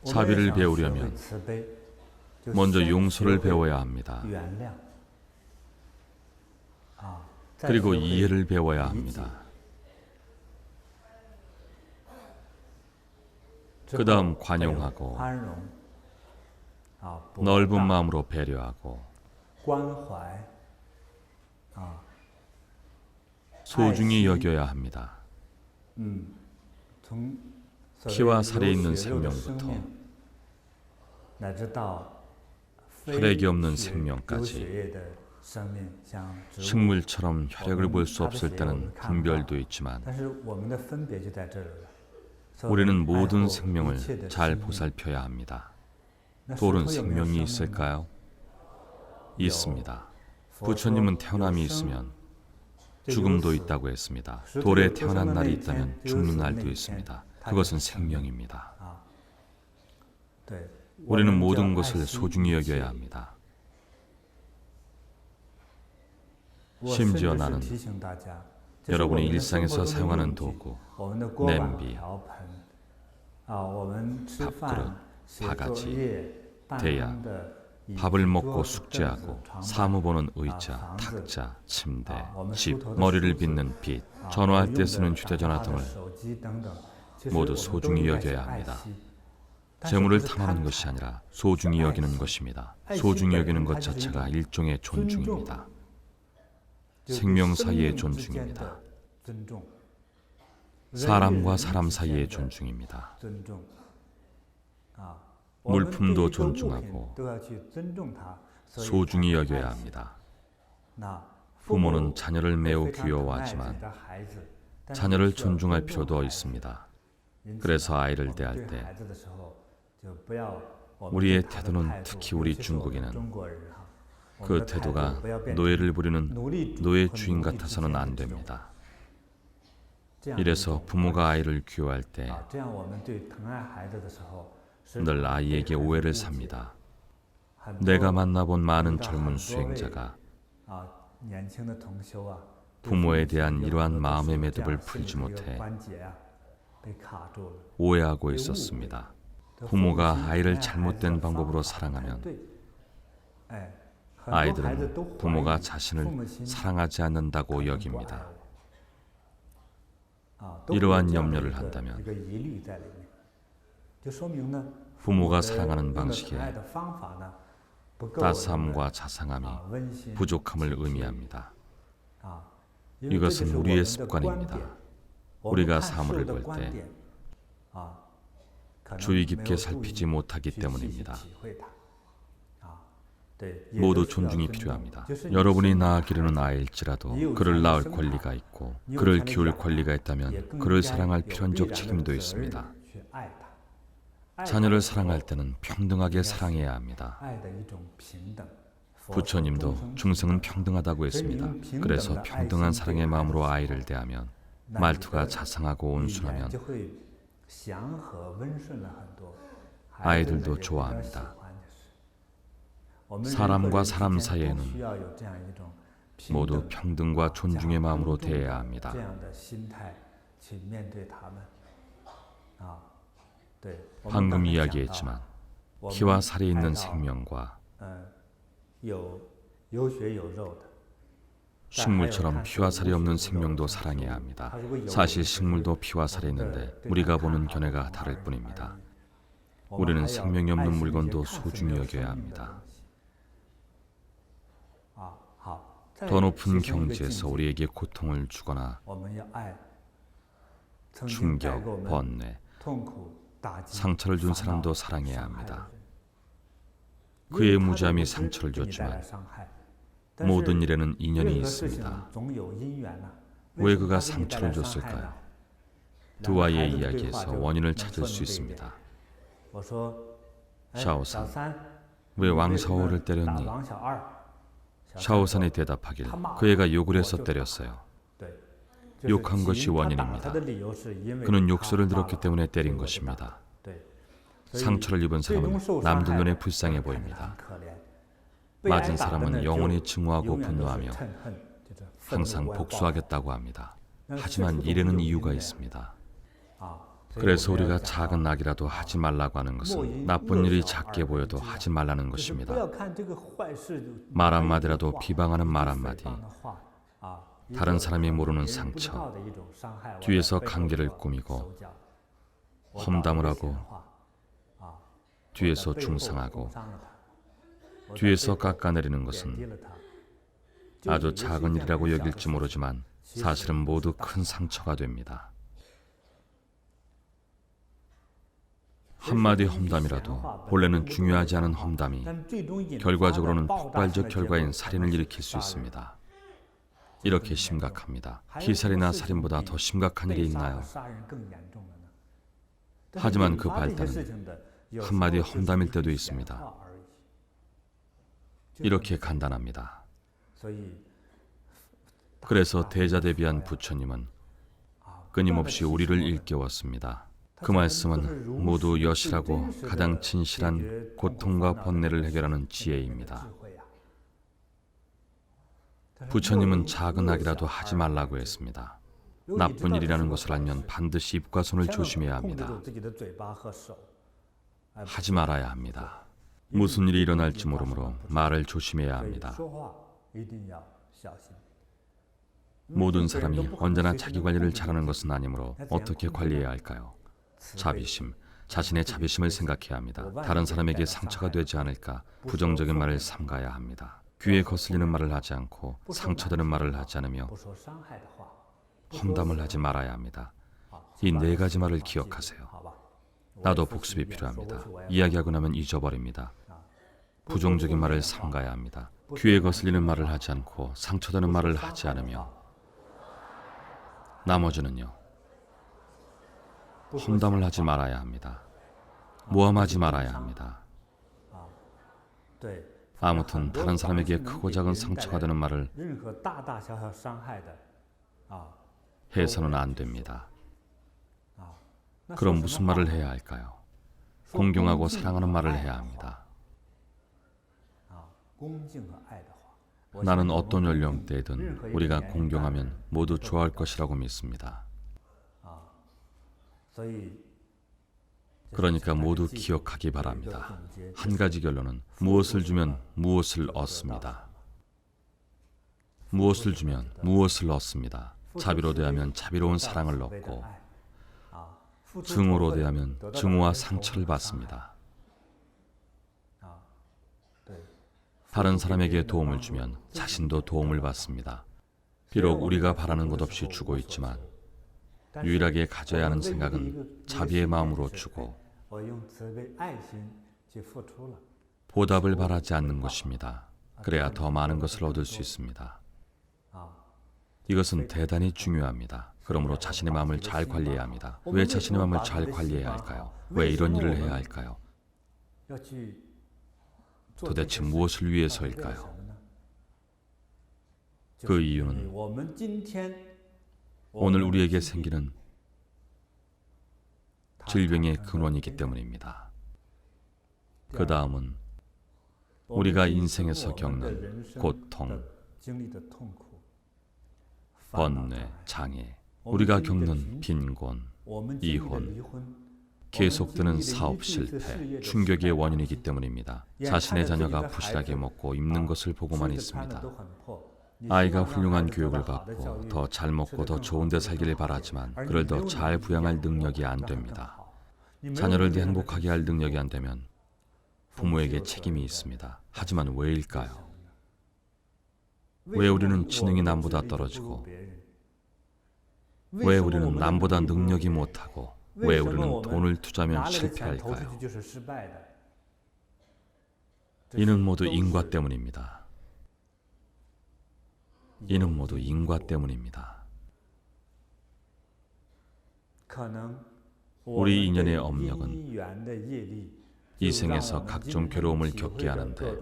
자비를 배우려면 먼저 용서를 배워야 합니다. 그리고 이해를 배워야 합니다. 그 다음 관용하고 넓은 마음으로 배려하고 소중히 여겨야 합니다. 피와 살이 있는 생명부터 혈액이 없는 생명까지 식물처럼 혈액을 볼 수 없을 때는 분별도 있지만 우리는 모든 생명을 잘 보살펴야 합니다. 돌은 생명이 있을까요? 있습니다. 부처님은 태어남이 있으면 죽음도 있다고 했습니다. 돌에 태어난 날이 있다면 죽는 날도 있습니다. 그것은 생명입니다. 우리는 모든 것을 소중히 여겨야 합니다. 심지어 나는 여러분이 일상에서 사용하는 도구, 냄비, 밥그릇, 바가지, 대야, 밥을 먹고 숙제하고 사무 보는 의자, 탁자, 침대, 집, 머리를 빗는 빗, 전화할 때 쓰는 휴대전화 등을 모두 소중히 여겨야 합니다. 재물을 탐하는 것이 아니라 소중히 여기는 것입니다. 소중히 여기는 것 자체가 일종의 존중입니다. 생명 사이의 존중입니다. 사람과 사람 사이의 존중입니다. 물품도 존중하고 소중히 여겨야 합니다. 부모는 자녀를 매우 귀여워하지만 자녀를 존중할 필요도 있습니다. 그래서 아이를 대할 때 우리의 태도는, 특히 우리 중국인은 그 태도가 노예를 부리는 노예 주인 같아서는 안 됩니다. 이래서 부모가 아이를 귀여워할 때 늘 아이에게 오해를 삽니다. 내가 만나본 많은 젊은 수행자가 부모에 대한 이러한 마음의 매듭을 풀지 못해 오해하고 있었습니다. 부모가 아이를 잘못된 방법으로 사랑하면 아이들은 부모가 자신을 사랑하지 않는다고 여깁니다. 이러한 염려를 한다면 부모가 사랑하는 방식에 따스함과 자상함이 부족함을 의미합니다. 이것은 우리의 습관입니다. 우리가 사물을 볼 때 주의 깊게 살피지 못하기 때문입니다. 모두 존중이 필요합니다. 여러분이 낳아 기르는 아이일지라도 그를 낳을 권리가 있고 그를 키울 권리가 있다면 그를 사랑할 필연적 책임도 있습니다. 자녀를 사랑할 때는 평등하게 사랑해야 합니다. 부처님도 중생은 평등하다고 했습니다. 그래서 평등한 사랑의 마음으로 아이를 대하면 말투가 자상하고 온순하면 아이들도 좋아합니다. 사람과 사람 사이에는 모두 평등과 존중의 마음으로 대해야 합니다. 这样的心态去面对他们啊，对。 방금 이야기했지만 피와 살이 있는 생명과 有血有肉的 식물처럼 피와 살이 없는 생명도 사랑해야 합니다. 사실 식물도 피와 살이 있는데 우리가 보는 견해가 다를 뿐입니다. 우리는 생명이 없는 물건도 소중히 여겨야 합니다. 더 높은 경지에서 우리에게 고통을 주거나 충격, 번뇌, 상처를 준 사람도 사랑해야 합니다. 그의 무지함이 상처를 줬지만 모든 일에는 인연이 있습니다. 왜 그가 상처를 줬을까요? 두 아이의 이야기에서 원인을 찾을 수 있습니다. 샤오산, 왜 왕샤오를 때렸니? 샤오산이 대답하길 그 애가 욕을 해서 때렸어요. 욕한 것이 원인입니다. 그는 욕설을 들었기 때문에 때린 것입니다. 상처를 입은 사람은 남들 눈에 불쌍해 보입니다. 맞은 사람은 영원히 증오하고 분노하며 항상 복수하겠다고 합니다. 하지만 일에는 이유가 있습니다. 그래서 우리가 작은 악이라도 하지 말라고 하는 것은 나쁜 일이 작게 보여도 하지 말라는 것입니다. 말 한마디라도 비방하는 말 한마디, 다른 사람이 모르는 상처, 뒤에서 관계를 꾸미고 험담을 하고 뒤에서 중상하고 뒤에서 깎아내리는 것은 아주 작은 일이라고 여길지 모르지만 사실은 모두 큰 상처가 됩니다. 한마디 험담이라도 본래는 중요하지 않은 험담이 결과적으로는 폭발적 결과인 살인을 일으킬 수 있습니다. 이렇게 심각합니다. 피살이나 살인보다 더 심각한 일이 있나요? 하지만 그 발단은 한마디 험담일 때도 있습니다. 이렇게 간단합니다. 그래서 대자대비한 부처님은 끊임없이 우리를 일깨웠습니다. 그 말씀은 모두 여실하고 가장 진실한 고통과 번뇌를 해결하는 지혜입니다. 부처님은 작은 악이라도 하지 말라고 했습니다. 나쁜 일이라는 것을 알면 반드시 입과 손을 조심해야 합니다. 하지 말아야 합니다. 무슨 일이 일어날지 모르므로 말을 조심해야 합니다. 모든 사람이 언제나 자기 관리를 잘하는 것은 아니므로 어떻게 관리해야 할까요? 자비심, 자신의 자비심을 생각해야 합니다. 다른 사람에게 상처가 되지 않을까 부정적인 말을 삼가야 합니다. 귀에 거슬리는 말을 하지 않고 상처되는 말을 하지 않으며 험담을 하지 말아야 합니다. 이 네 가지 말을 기억하세요. 나도 복습이 필요합니다. 이야기하고 나면 잊어버립니다. 부정적인 말을 삼가야 합니다. 귀에 거슬리는 말을 하지 않고 상처되는 말을 하지 않으며 나머지는요. 험담을 하지 말아야 합니다. 모함하지 말아야 합니다. 아무튼 다른 사람에게 크고 작은 상처가 되는 말을 해서는 안 됩니다. 그럼 무슨 말을 해야 할까요? 공경하고 사랑하는 말을 해야 합니다. 나는 어떤 연령대든 우리가 공경하면 모두 좋아할 것이라고 믿습니다. 그러니까 모두 기억하기 바랍니다. 한 가지 결론은 무엇을 주면 무엇을 얻습니다. 무엇을 주면 무엇을 얻습니다. 자비로 대하면 자비로운 사랑을 얻고 증오로 대하면 증오와 상처를 받습니다. 다른 사람에게 도움을 주면 자신도 도움을 받습니다. 비록 우리가 바라는 것 없이 주고 있지만 유일하게 가져야 하는 생각은 자비의 마음으로 주고 보답을 바라지 않는 것입니다. 그래야 더 많은 것을 얻을 수 있습니다. 이것은 대단히 중요합니다. 그러므로 자신의 마음을 잘 관리해야 합니다. 왜 자신의 마음을 잘 관리해야 할까요? 왜 이런 일을 해야 할까요? 도대체 무엇을 위해서일까요? 그 이유는 오늘 우리에게 생기는 질병의 근원이기 때문입니다. 그 다음은 우리가 인생에서 겪는 고통, 经历的痛苦、 번뇌, 장애, 우리가 겪는 빈곤, 이혼, 계속되는 사업 실패, 충격의 원인이기 때문입니다. 자신의 자녀가 부실하게 먹고 입는 것을 보고만 있습니다. 아이가 훌륭한 교육을 받고 더 잘 먹고 더 좋은 데 살기를 바라지만 그를 더 잘 부양할 능력이 안 됩니다. 자녀를 더 행복하게 할 능력이 안 되면 부모에게 책임이 있습니다. 하지만 왜일까요? 왜 우리는 지능이 남보다 떨어지고, 왜 우리는 남보다 능력이 못하고, 왜 우리는 돈을 투자하면 실패할까요? 이는 모두 인과 때문입니다. 이는 모두 인과 때문입니다. 우리 인연의 업력은 이 생에서 각종 괴로움을 겪게 하는데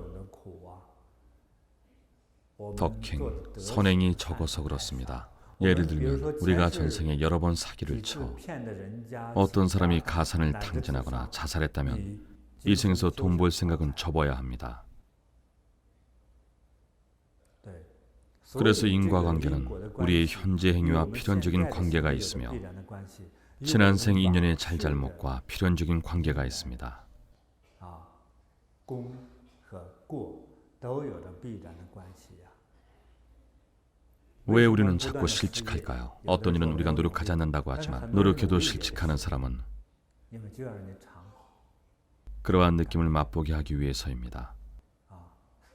덕행, 선행이 적어서 그렇습니다. 예를 들면 우리가 전생에 여러 번 사기를 쳐 어떤 사람이 가산을 탕진하거나 자살했다면 이 생에서 돈 벌 생각은 접어야 합니다. 그래서 인과관계는 우리의 현재 행위와 필연적인 관계가 있으며 지난생 인연의 잘잘못과 필연적인 관계가 있습니다. 왜 우리는 자꾸 실직할까요? 어떤 일은 우리가 노력하지 않는다고 하지만 노력해도 실직하는 사람은 그러한 느낌을 맛보게 하기 위해서입니다.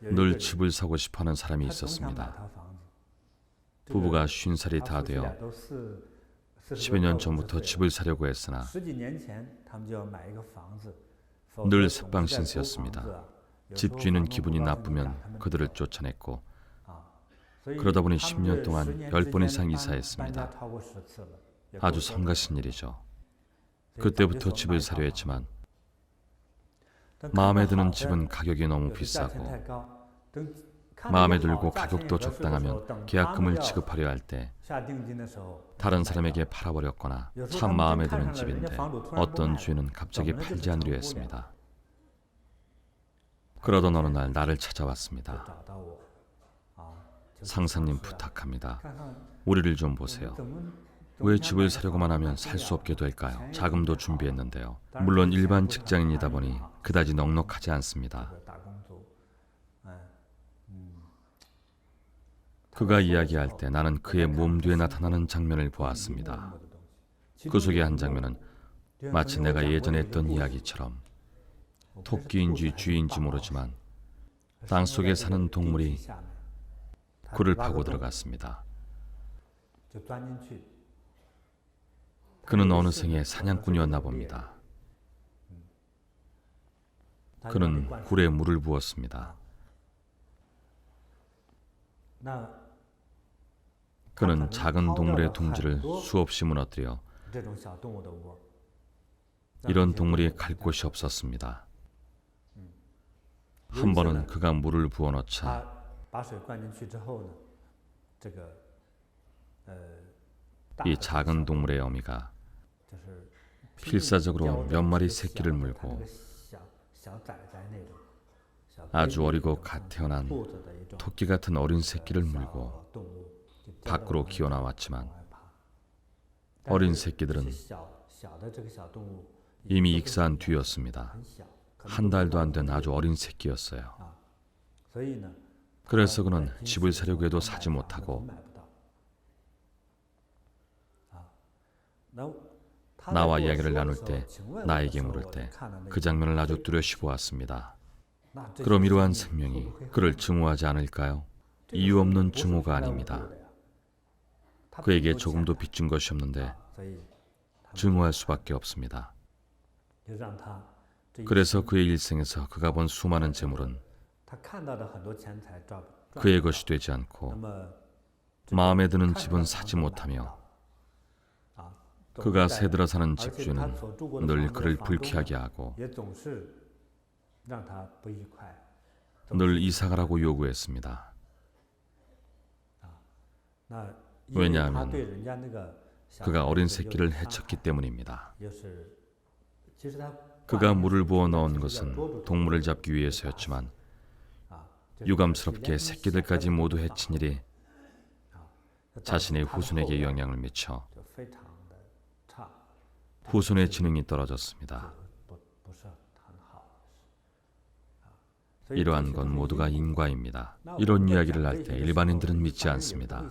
늘 집을 사고 싶어하는 사람이 있었습니다. 부부가 50살이 다 되어 10여 년 전부터 집을 사려고 했으나 늘 새빵신세였습니다. 집주인은 기분이 나쁘면 그들을 쫓아냈고 그러다 보니 10년 동안 10번 이상 이사했습니다. 아주 성가신 일이죠. 그때부터 집을 사려 했지만 마음에 드는 집은 가격이 너무 비싸고 마음에 들고 가격도 적당하면 계약금을 지급하려 할 때 다른 사람에게 팔아버렸거나 참 마음에 드는 집인데 어떤 주인은 갑자기 팔지 않으려 했습니다. 그러던 어느 날 나를 찾아왔습니다. 상사님 부탁합니다. 우리를 좀 보세요. 왜 집을 사려고만 하면 살 수 없게 될까요? 자금도 준비했는데요. 물론 일반 직장인이다 보니 그다지 넉넉하지 않습니다. 그가 이야기할 때 나는 그의 몸 뒤에 나타나는 장면을 보았습니다. 그 속의 한 장면은 마치 내가 예전에 했던 이야기처럼 토끼인지 쥐인지 모르지만 땅 속에 사는 동물이 굴을 파고 들어갔습니다. 그는 어느 생에 사냥꾼이었나 봅니다. 그는 굴에 물을 부었습니다. 그는 작은 동물의 둥지를 수없이 무너뜨려 이런 동물이 갈 곳이 없었습니다. 한 번은 그가 물을 부어넣자 이 작은 동물의 어미가 필사적으로 몇 마리 새끼를 물고 아주 어리고 갓 태어난 토끼 같은 어린 새끼를 물고 밖으로 기어나왔지만 어린 새끼들은 이미 익사한 뒤였습니다. 한 달도 안 된 아주 어린 새끼였어요. 그래서 그는 집을 사려고 해도 사지 못하고 나와 이야기를 나눌 때, 나에게 물을 때 그 장면을 아주 뚜렷이 보았습니다. 그럼 이러한 생명이 그를 증오하지 않을까요? 이유 없는 증오가 아닙니다. 그에게 조금도 빚진 것이 없는데 증오할 수밖에 없습니다. 그래서 그의 일생에서 그가 본 수많은 재물은 그의 것이 되지 않고 마음에 드는 집은 사지 못하며 그가 새들어 사는 집주인은 늘 그를 불쾌하게 하고 늘 이사가라고 요구했습니다. 왜냐하면 그가 어린 새끼를 해쳤기 때문입니다. 그가 물을 부어 넣은 것은 동물을 잡기 위해서였지만 유감스럽게 새끼들까지 모두 해친 일이 자신의 후손에게 영향을 미쳐 후손의 지능이 떨어졌습니다. 이러한 건 모두가 인과입니다. 이런 이야기를 할 때 일반인들은 믿지 않습니다.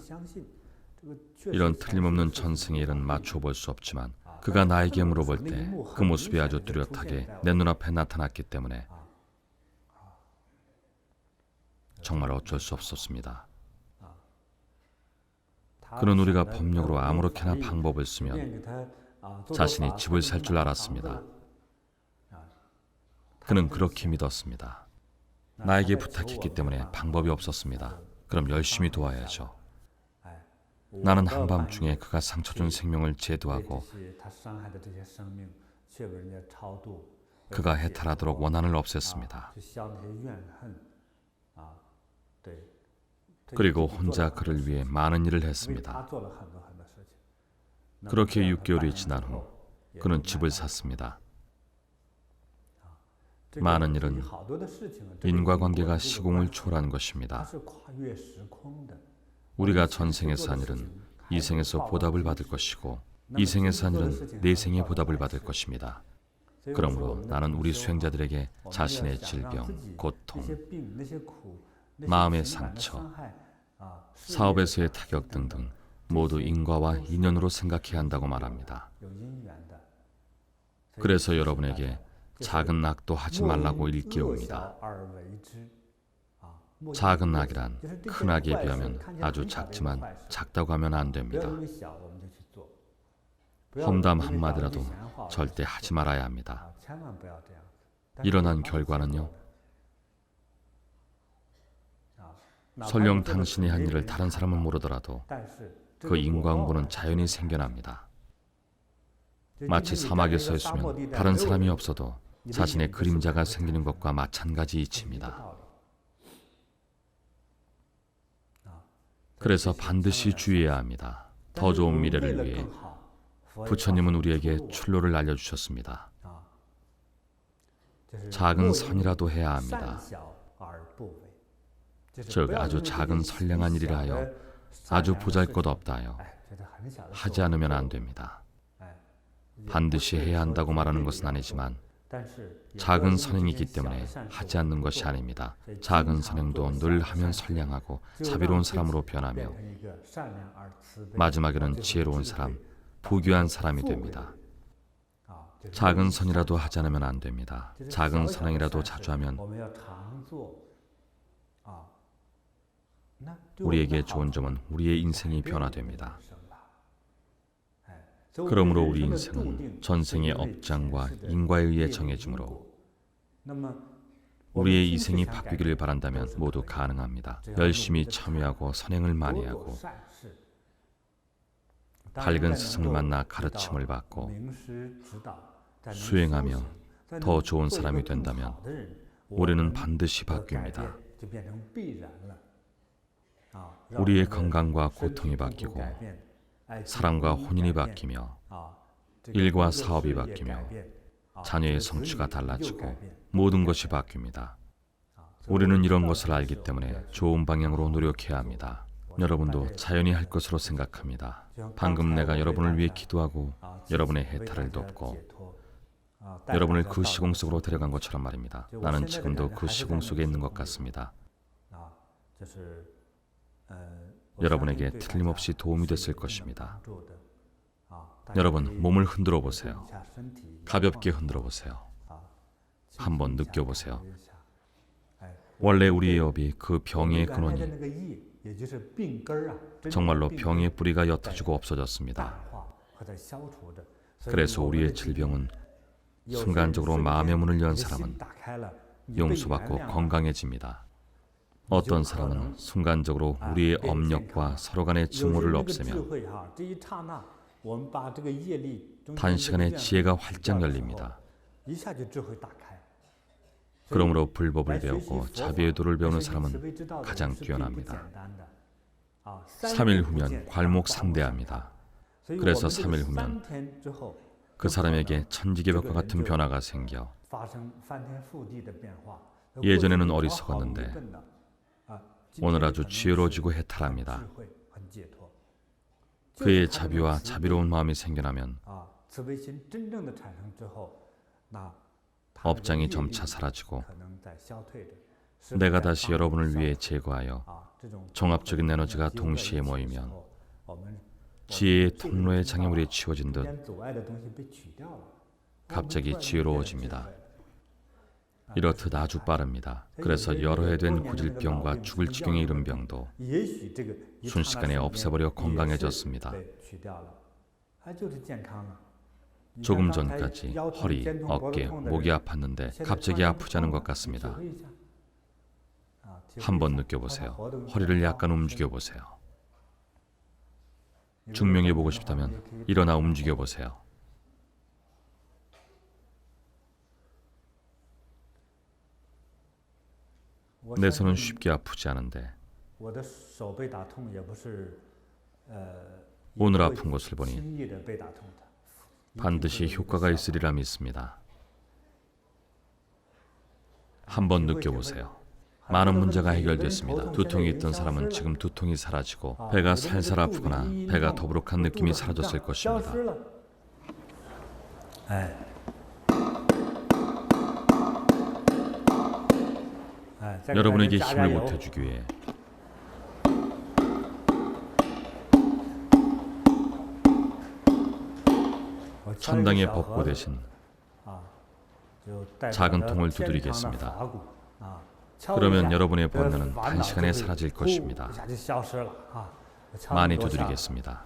이런 틀림없는 전생의 일은 맞춰볼 수 없지만 그가 나에게 물어볼 때 그 모습이 아주 뚜렷하게 내 눈앞에 나타났기 때문에 정말 어쩔 수 없었습니다. 그는 우리가 법령으로 아무렇게나 방법을 쓰면 자신이 집을 살 줄 알았습니다. 그는 그렇게 믿었습니다. 나에게 부탁했기 때문에 방법이 없었습니다. 그럼 열심히 도와야죠. 나는 한밤중에 그가 상처 준 생명을 제도하고 그가 해탈하도록 원한을 없앴습니다. 그리고 혼자 그를 위해 많은 일을 했습니다. 그렇게 6개월이 지난 후 그는 집을 샀습니다. 많은 일은 인과관계가 시공을 초월한 것입니다. 우리가 전생에서 한 일은 이생에서 보답을 받을 것이고 이생에서 한 일은 내생에 보답을 받을 것입니다. 그러므로 나는 우리 수행자들에게 자신의 질병, 고통, 마음의 상처, 사업에서의 타격 등등 모두 인과와 인연으로 생각해야 한다고 말합니다. 그래서 여러분에게 작은 악도 하지 말라고 일깨웁니다. 작은 악이란 큰 악에 비하면 아주 작지만 작다고 하면 안 됩니다. 험담 한마디라도 절대 하지 말아야 합니다. 일어난 결과는요, 설령 당신이 한 일을 다른 사람은 모르더라도 그 인과응보는 자연히 생겨납니다. 마치 사막에 서 있으면 다른 사람이 없어도 자신의 그림자가 생기는 것과 마찬가지 이치입니다. 그래서 반드시 주의해야 합니다. 더 좋은 미래를 위해 부처님은 우리에게 출로를 알려주셨습니다. 작은 선이라도 해야 합니다. 즉 아주 작은 선량한 일이라 하여 아주 보잘것없다 하여 하지 않으면 안 됩니다. 반드시 해야 한다고 말하는 것은 아니지만 작은 선행이기 때문에 하지 않는 것이 아닙니다. 작은 선행도 늘 하면 선량하고 자비로운 사람으로 변하며 마지막에는 지혜로운 사람, 부귀한 사람이 됩니다. 작은 선이라도 하지 않으면 안 됩니다. 작은 선행이라도 자주 하면 우리에게 좋은 점은 우리의 인생이 변화됩니다. 그러므로 우리 인생은 전생의 업장과 인과에 의해 정해지므로 우리의 이생이 바뀌기를 바란다면 모두 가능합니다. 열심히 참여하고 선행을 많이 하고 밝은 스승을 만나 가르침을 받고 수행하며 더 좋은 사람이 된다면 우리는 반드시 바뀝니다. 우리의 건강과 고통이 바뀌고 사랑과 혼인이 바뀌며 일과 사업이 바뀌며 자녀의 성취가 달라지고 모든 것이 바뀝니다. 우리는 이런 것을 알기 때문에 좋은 방향으로 노력해야 합니다. 여러분도 자연히 할 것으로 생각합니다. 방금 내가 여러분을 위해 기도하고 여러분의 해탈을 돕고 여러분을 그 시공 속으로 데려간 것처럼 말입니다. 나는 지금도 그 시공 속에 있는 것 같습니다. 여러분에게 틀림없이 도움이 됐을 것입니다. 여러분, 몸을 흔들어 보세요. 가볍게 흔들어 보세요. 한번 느껴보세요. 원래 우리의 업이 그 병의 근원이 정말로 병의 뿌리가 옅어지고 없어졌습니다. 그래서 우리의 질병은 순간적으로 마음의 문을 연 사람은 용서받고 건강해집니다. 어떤 사람은 순간적으로 우리의 업력과 서로 간의 증오를 없애며 단시간에 지혜가 활짝 열립니다. 그러므로 불법을 배우고 자비의 도를 배우는 사람은 가장 뛰어납니다. 3일 후면 괄목상대합니다. 그래서 3일 후면 그 사람에게 천지개벽과 같은 변화가 생겨 예전에는 어리석었는데 오늘 아주 지혜로워지고 해탈합니다. 그의 자비와 자비로운 마음이 생겨나면 업장이 점차 사라지고 내가 다시 여러분을 위해 제거하여 종합적인 에너지가 동시에 모이면 지혜의 통로의 장애물이 치워진 듯 갑자기 지혜로워집니다. 이렇듯 아주 빠릅니다. 그래서 여러 해 된 고질병과 죽을 지경에 이른 병도 순식간에 없애버려 건강해졌습니다. 조금 전까지 허리, 어깨, 목이 아팠는데 갑자기 아프지 않은 것 같습니다. 한번 느껴보세요. 허리를 약간 움직여보세요. 증명해보고 싶다면 일어나 움직여보세요. 내 손은 쉽게 아프지 않은데 오늘 아픈 것을 보니 반드시 효과가 있으리라 믿습니다. 한번 느껴보세요. 많은 문제가 해결됐습니다. 두통이 있던 사람은 지금 두통이 사라지고 배가 살살 아프거나 배가 더부룩한 느낌이 사라졌을 것입니다. 여러분에게 힘을 보태주기 위해 천당의 법보 대신 작은 통을 두드리겠습니다. 그러면 여러분의 번뇌는 단시간에 사라질 것입니다. 많이 두드리겠습니다.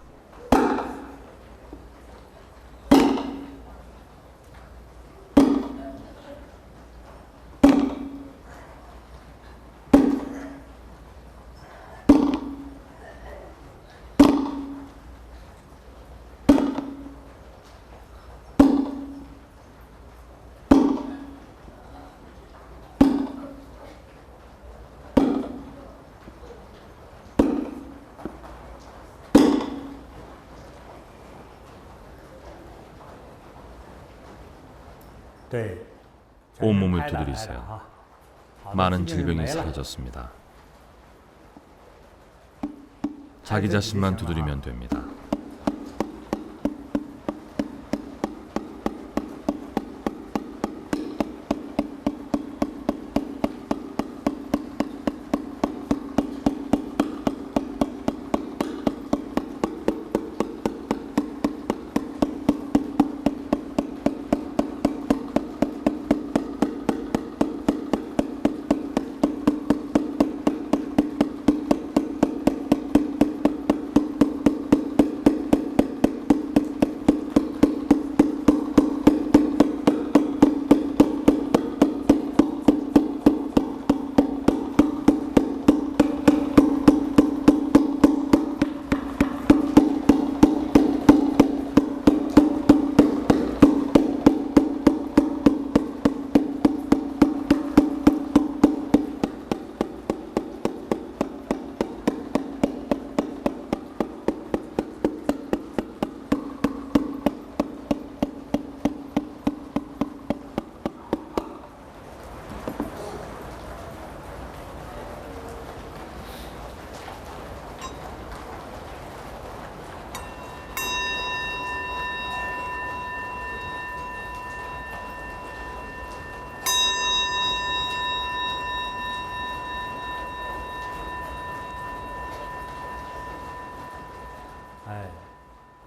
온몸을 두드리세요. 많은 질병이 사라졌습니다. 자기 자신만 두드리면 됩니다.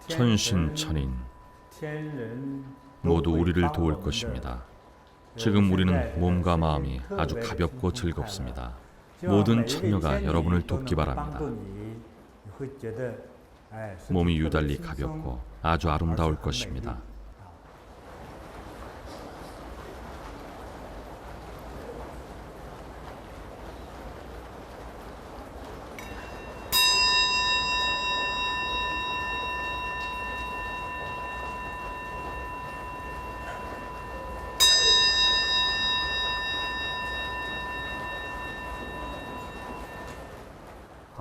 천신천인 모두 우리를 도울 것입니다. 지금 우리는 몸과 마음이 아주 가볍고 즐겁습니다. 모든 천녀가 여러분을 돕기 바랍니다. 몸이 유달리 가볍고 아주 아름다울 것입니다.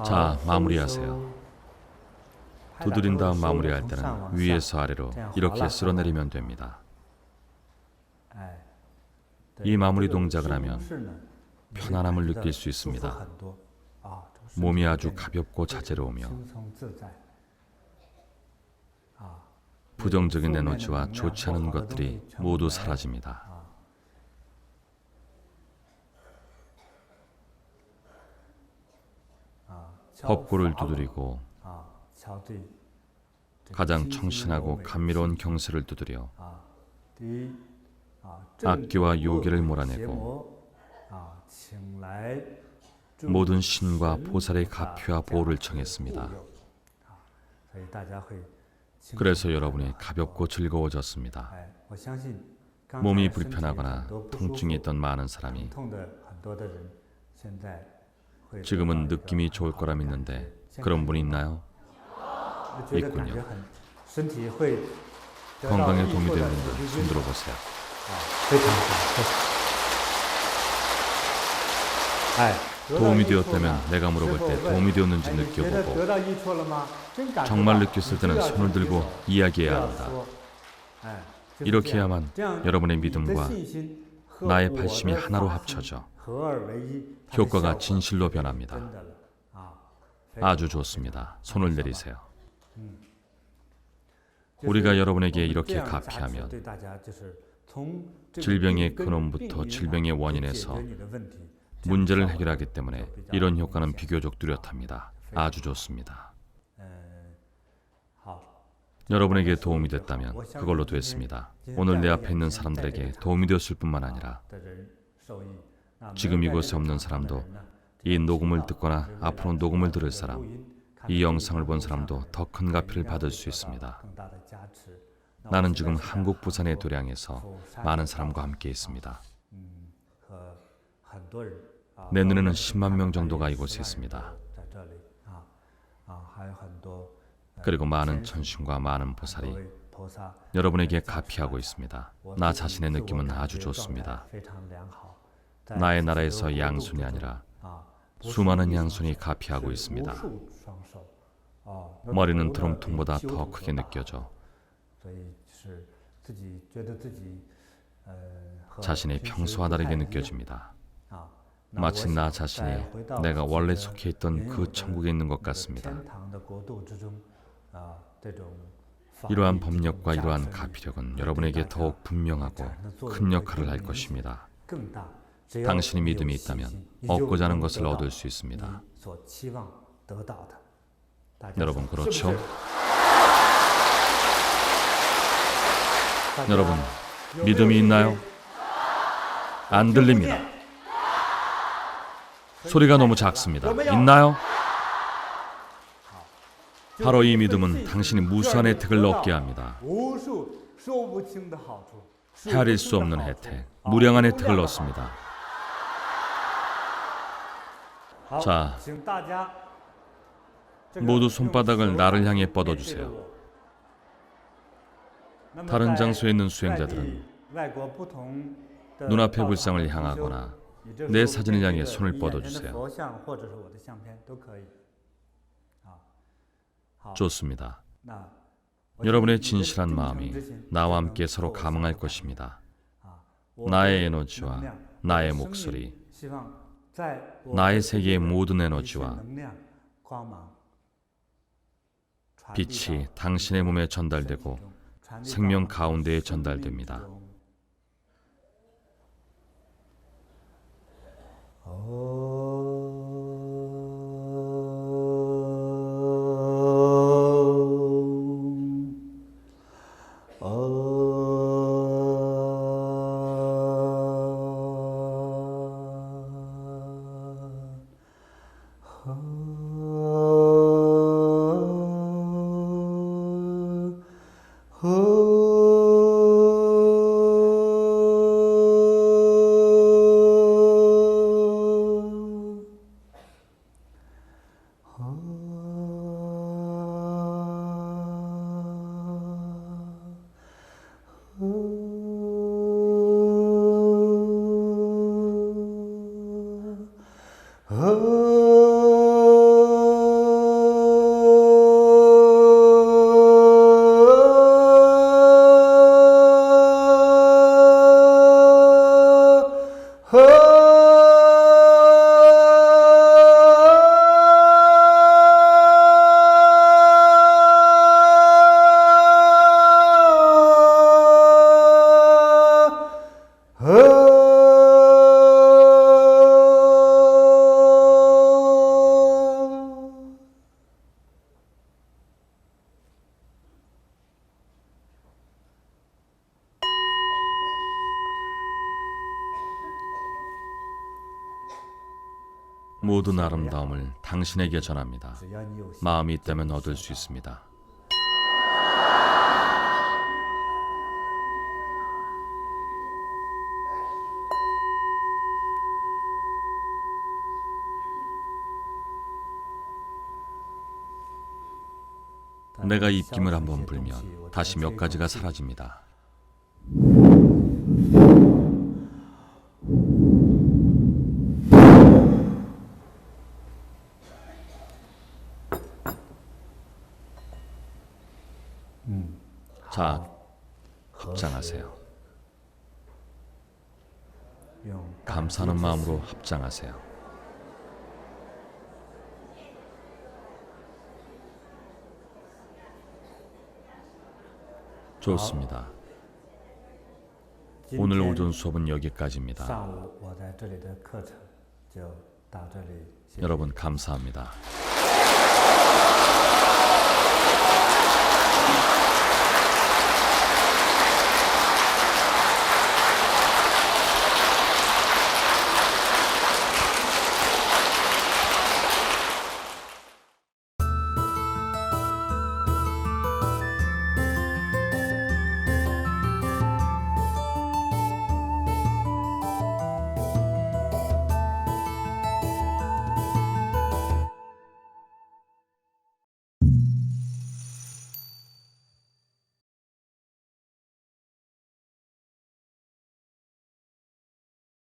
자, 마무리하세요. 두드린 다음 마무리할 때는 위에서 아래로 이렇게 쓸어내리면 됩니다. 이 마무리 동작을 하면 편안함을 느낄 수 있습니다. 몸이 아주 가볍고 자재로우며 轻松自在， 부정적인 에너지와 좋지 않은 것들이 모두 사라집니다. 법고를 두드리고 敲对 가장 청신하고 감미로운 경세를 두드려 第一 악기와 요괴를 몰아내고 모든 신과 보살의 가피와 보호를 청했습니다. 그래서 여러분이 가볍고 즐거워졌습니다. 몸이 불편하거나 통증이 있던 많은 사람이 지금은 느낌이 좋을 거라 믿는데 그런 분이 있나요? 있군요. 건강에 도움이 되는 분들 손 들어보세요. 도움이 되었다면 내가 물어볼 때 도움이 되었는지 느껴보고 정말 느꼈을 때는 손을 들고 이야기해야 합니다. 이렇게 해야만 여러분의 믿음과 나의 발심이 하나로 합쳐져 효과가 진실로 변합니다. 아주 좋습니다. 손을 내리세요. 우리가 여러분에게 이렇게 가피하면 질병의 근원부터 질병의 원인에서 문제를 해결하기 때문에 이런 효과는 비교적 뚜렷합니다. 아주 좋습니다. 여러분에게 도움이 됐다면 그걸로 됐습니다. 오늘 내 앞에 있는 사람들에게 도움이 되었을 뿐만 아니라 지금 이곳에 없는 사람도 이 녹음을 듣거나 앞으로 녹음을 들을 사람, 이 영상을 본 사람도 더 큰 가피를 받을 수 있습니다. 나는 지금 한국 부산의 도량에서 많은 사람과 함께 있습니다. 내 눈에는 10만 명 정도가 이곳에 있습니다. 그리고 많은 천신과 많은 보살이 여러분에게 가피하고 있습니다. 나 자신의 느낌은 아주 좋습니다. 나의 나라에서 양손이 아니라 수많은 양손이 가피하고 있습니다. 머리는 드럼통보다 더 크게 느껴져 자신의 평소와 다르게 느껴집니다. 마치 나 자신이 내가 원래 속해 있던 그 천국에 있는 것 같습니다. 이러한 법력과 이러한 가피력은 여러분에게 더욱 분명하고 큰 역할을 할 것입니다. 당신이 믿음이 있다면 얻고자 하는 것을 얻을 수 있습니다. 여러분 그렇죠? 여러분 믿음이 있나요? 안 들립니다. 소리가 너무 작습니다. 있나요? 바로 이 믿음은 당신이 무수한 혜택을 얻게 합니다. 헤아릴 수 없는 혜택, 무량한 혜택을 얻습니다. 자, 모두 손바닥을 나를 향해 뻗어주세요. 다른 장소에 있는 수행자들은 눈앞의 불상을 향하거나 내 사진을 향해 손을 뻗어주세요. 좋습니다. 여러분의 진실한 마음이 나와 함께 서로 감응할 것입니다. 나의 에너지와 나의 목소리, 나의 세계의 모든 에너지와 빛이 당신의 몸에 전달되고 생명 가운데에 전달됩니다. 모든 아름다움을 당신에게 전합니다. 只要你有心， 마음이 있다면 얻을 수 있습니다. 내가 입김을 한번 불면 다시 몇 가지가 사라집니다. 자, 합장하세요. 用 감사하는 마음으로 합장하세요. 좋습니다. 오늘 오전 수업은 여기까지입니다. 上午我在这里的课程就到这里，谢谢。 여러분 감사합니다.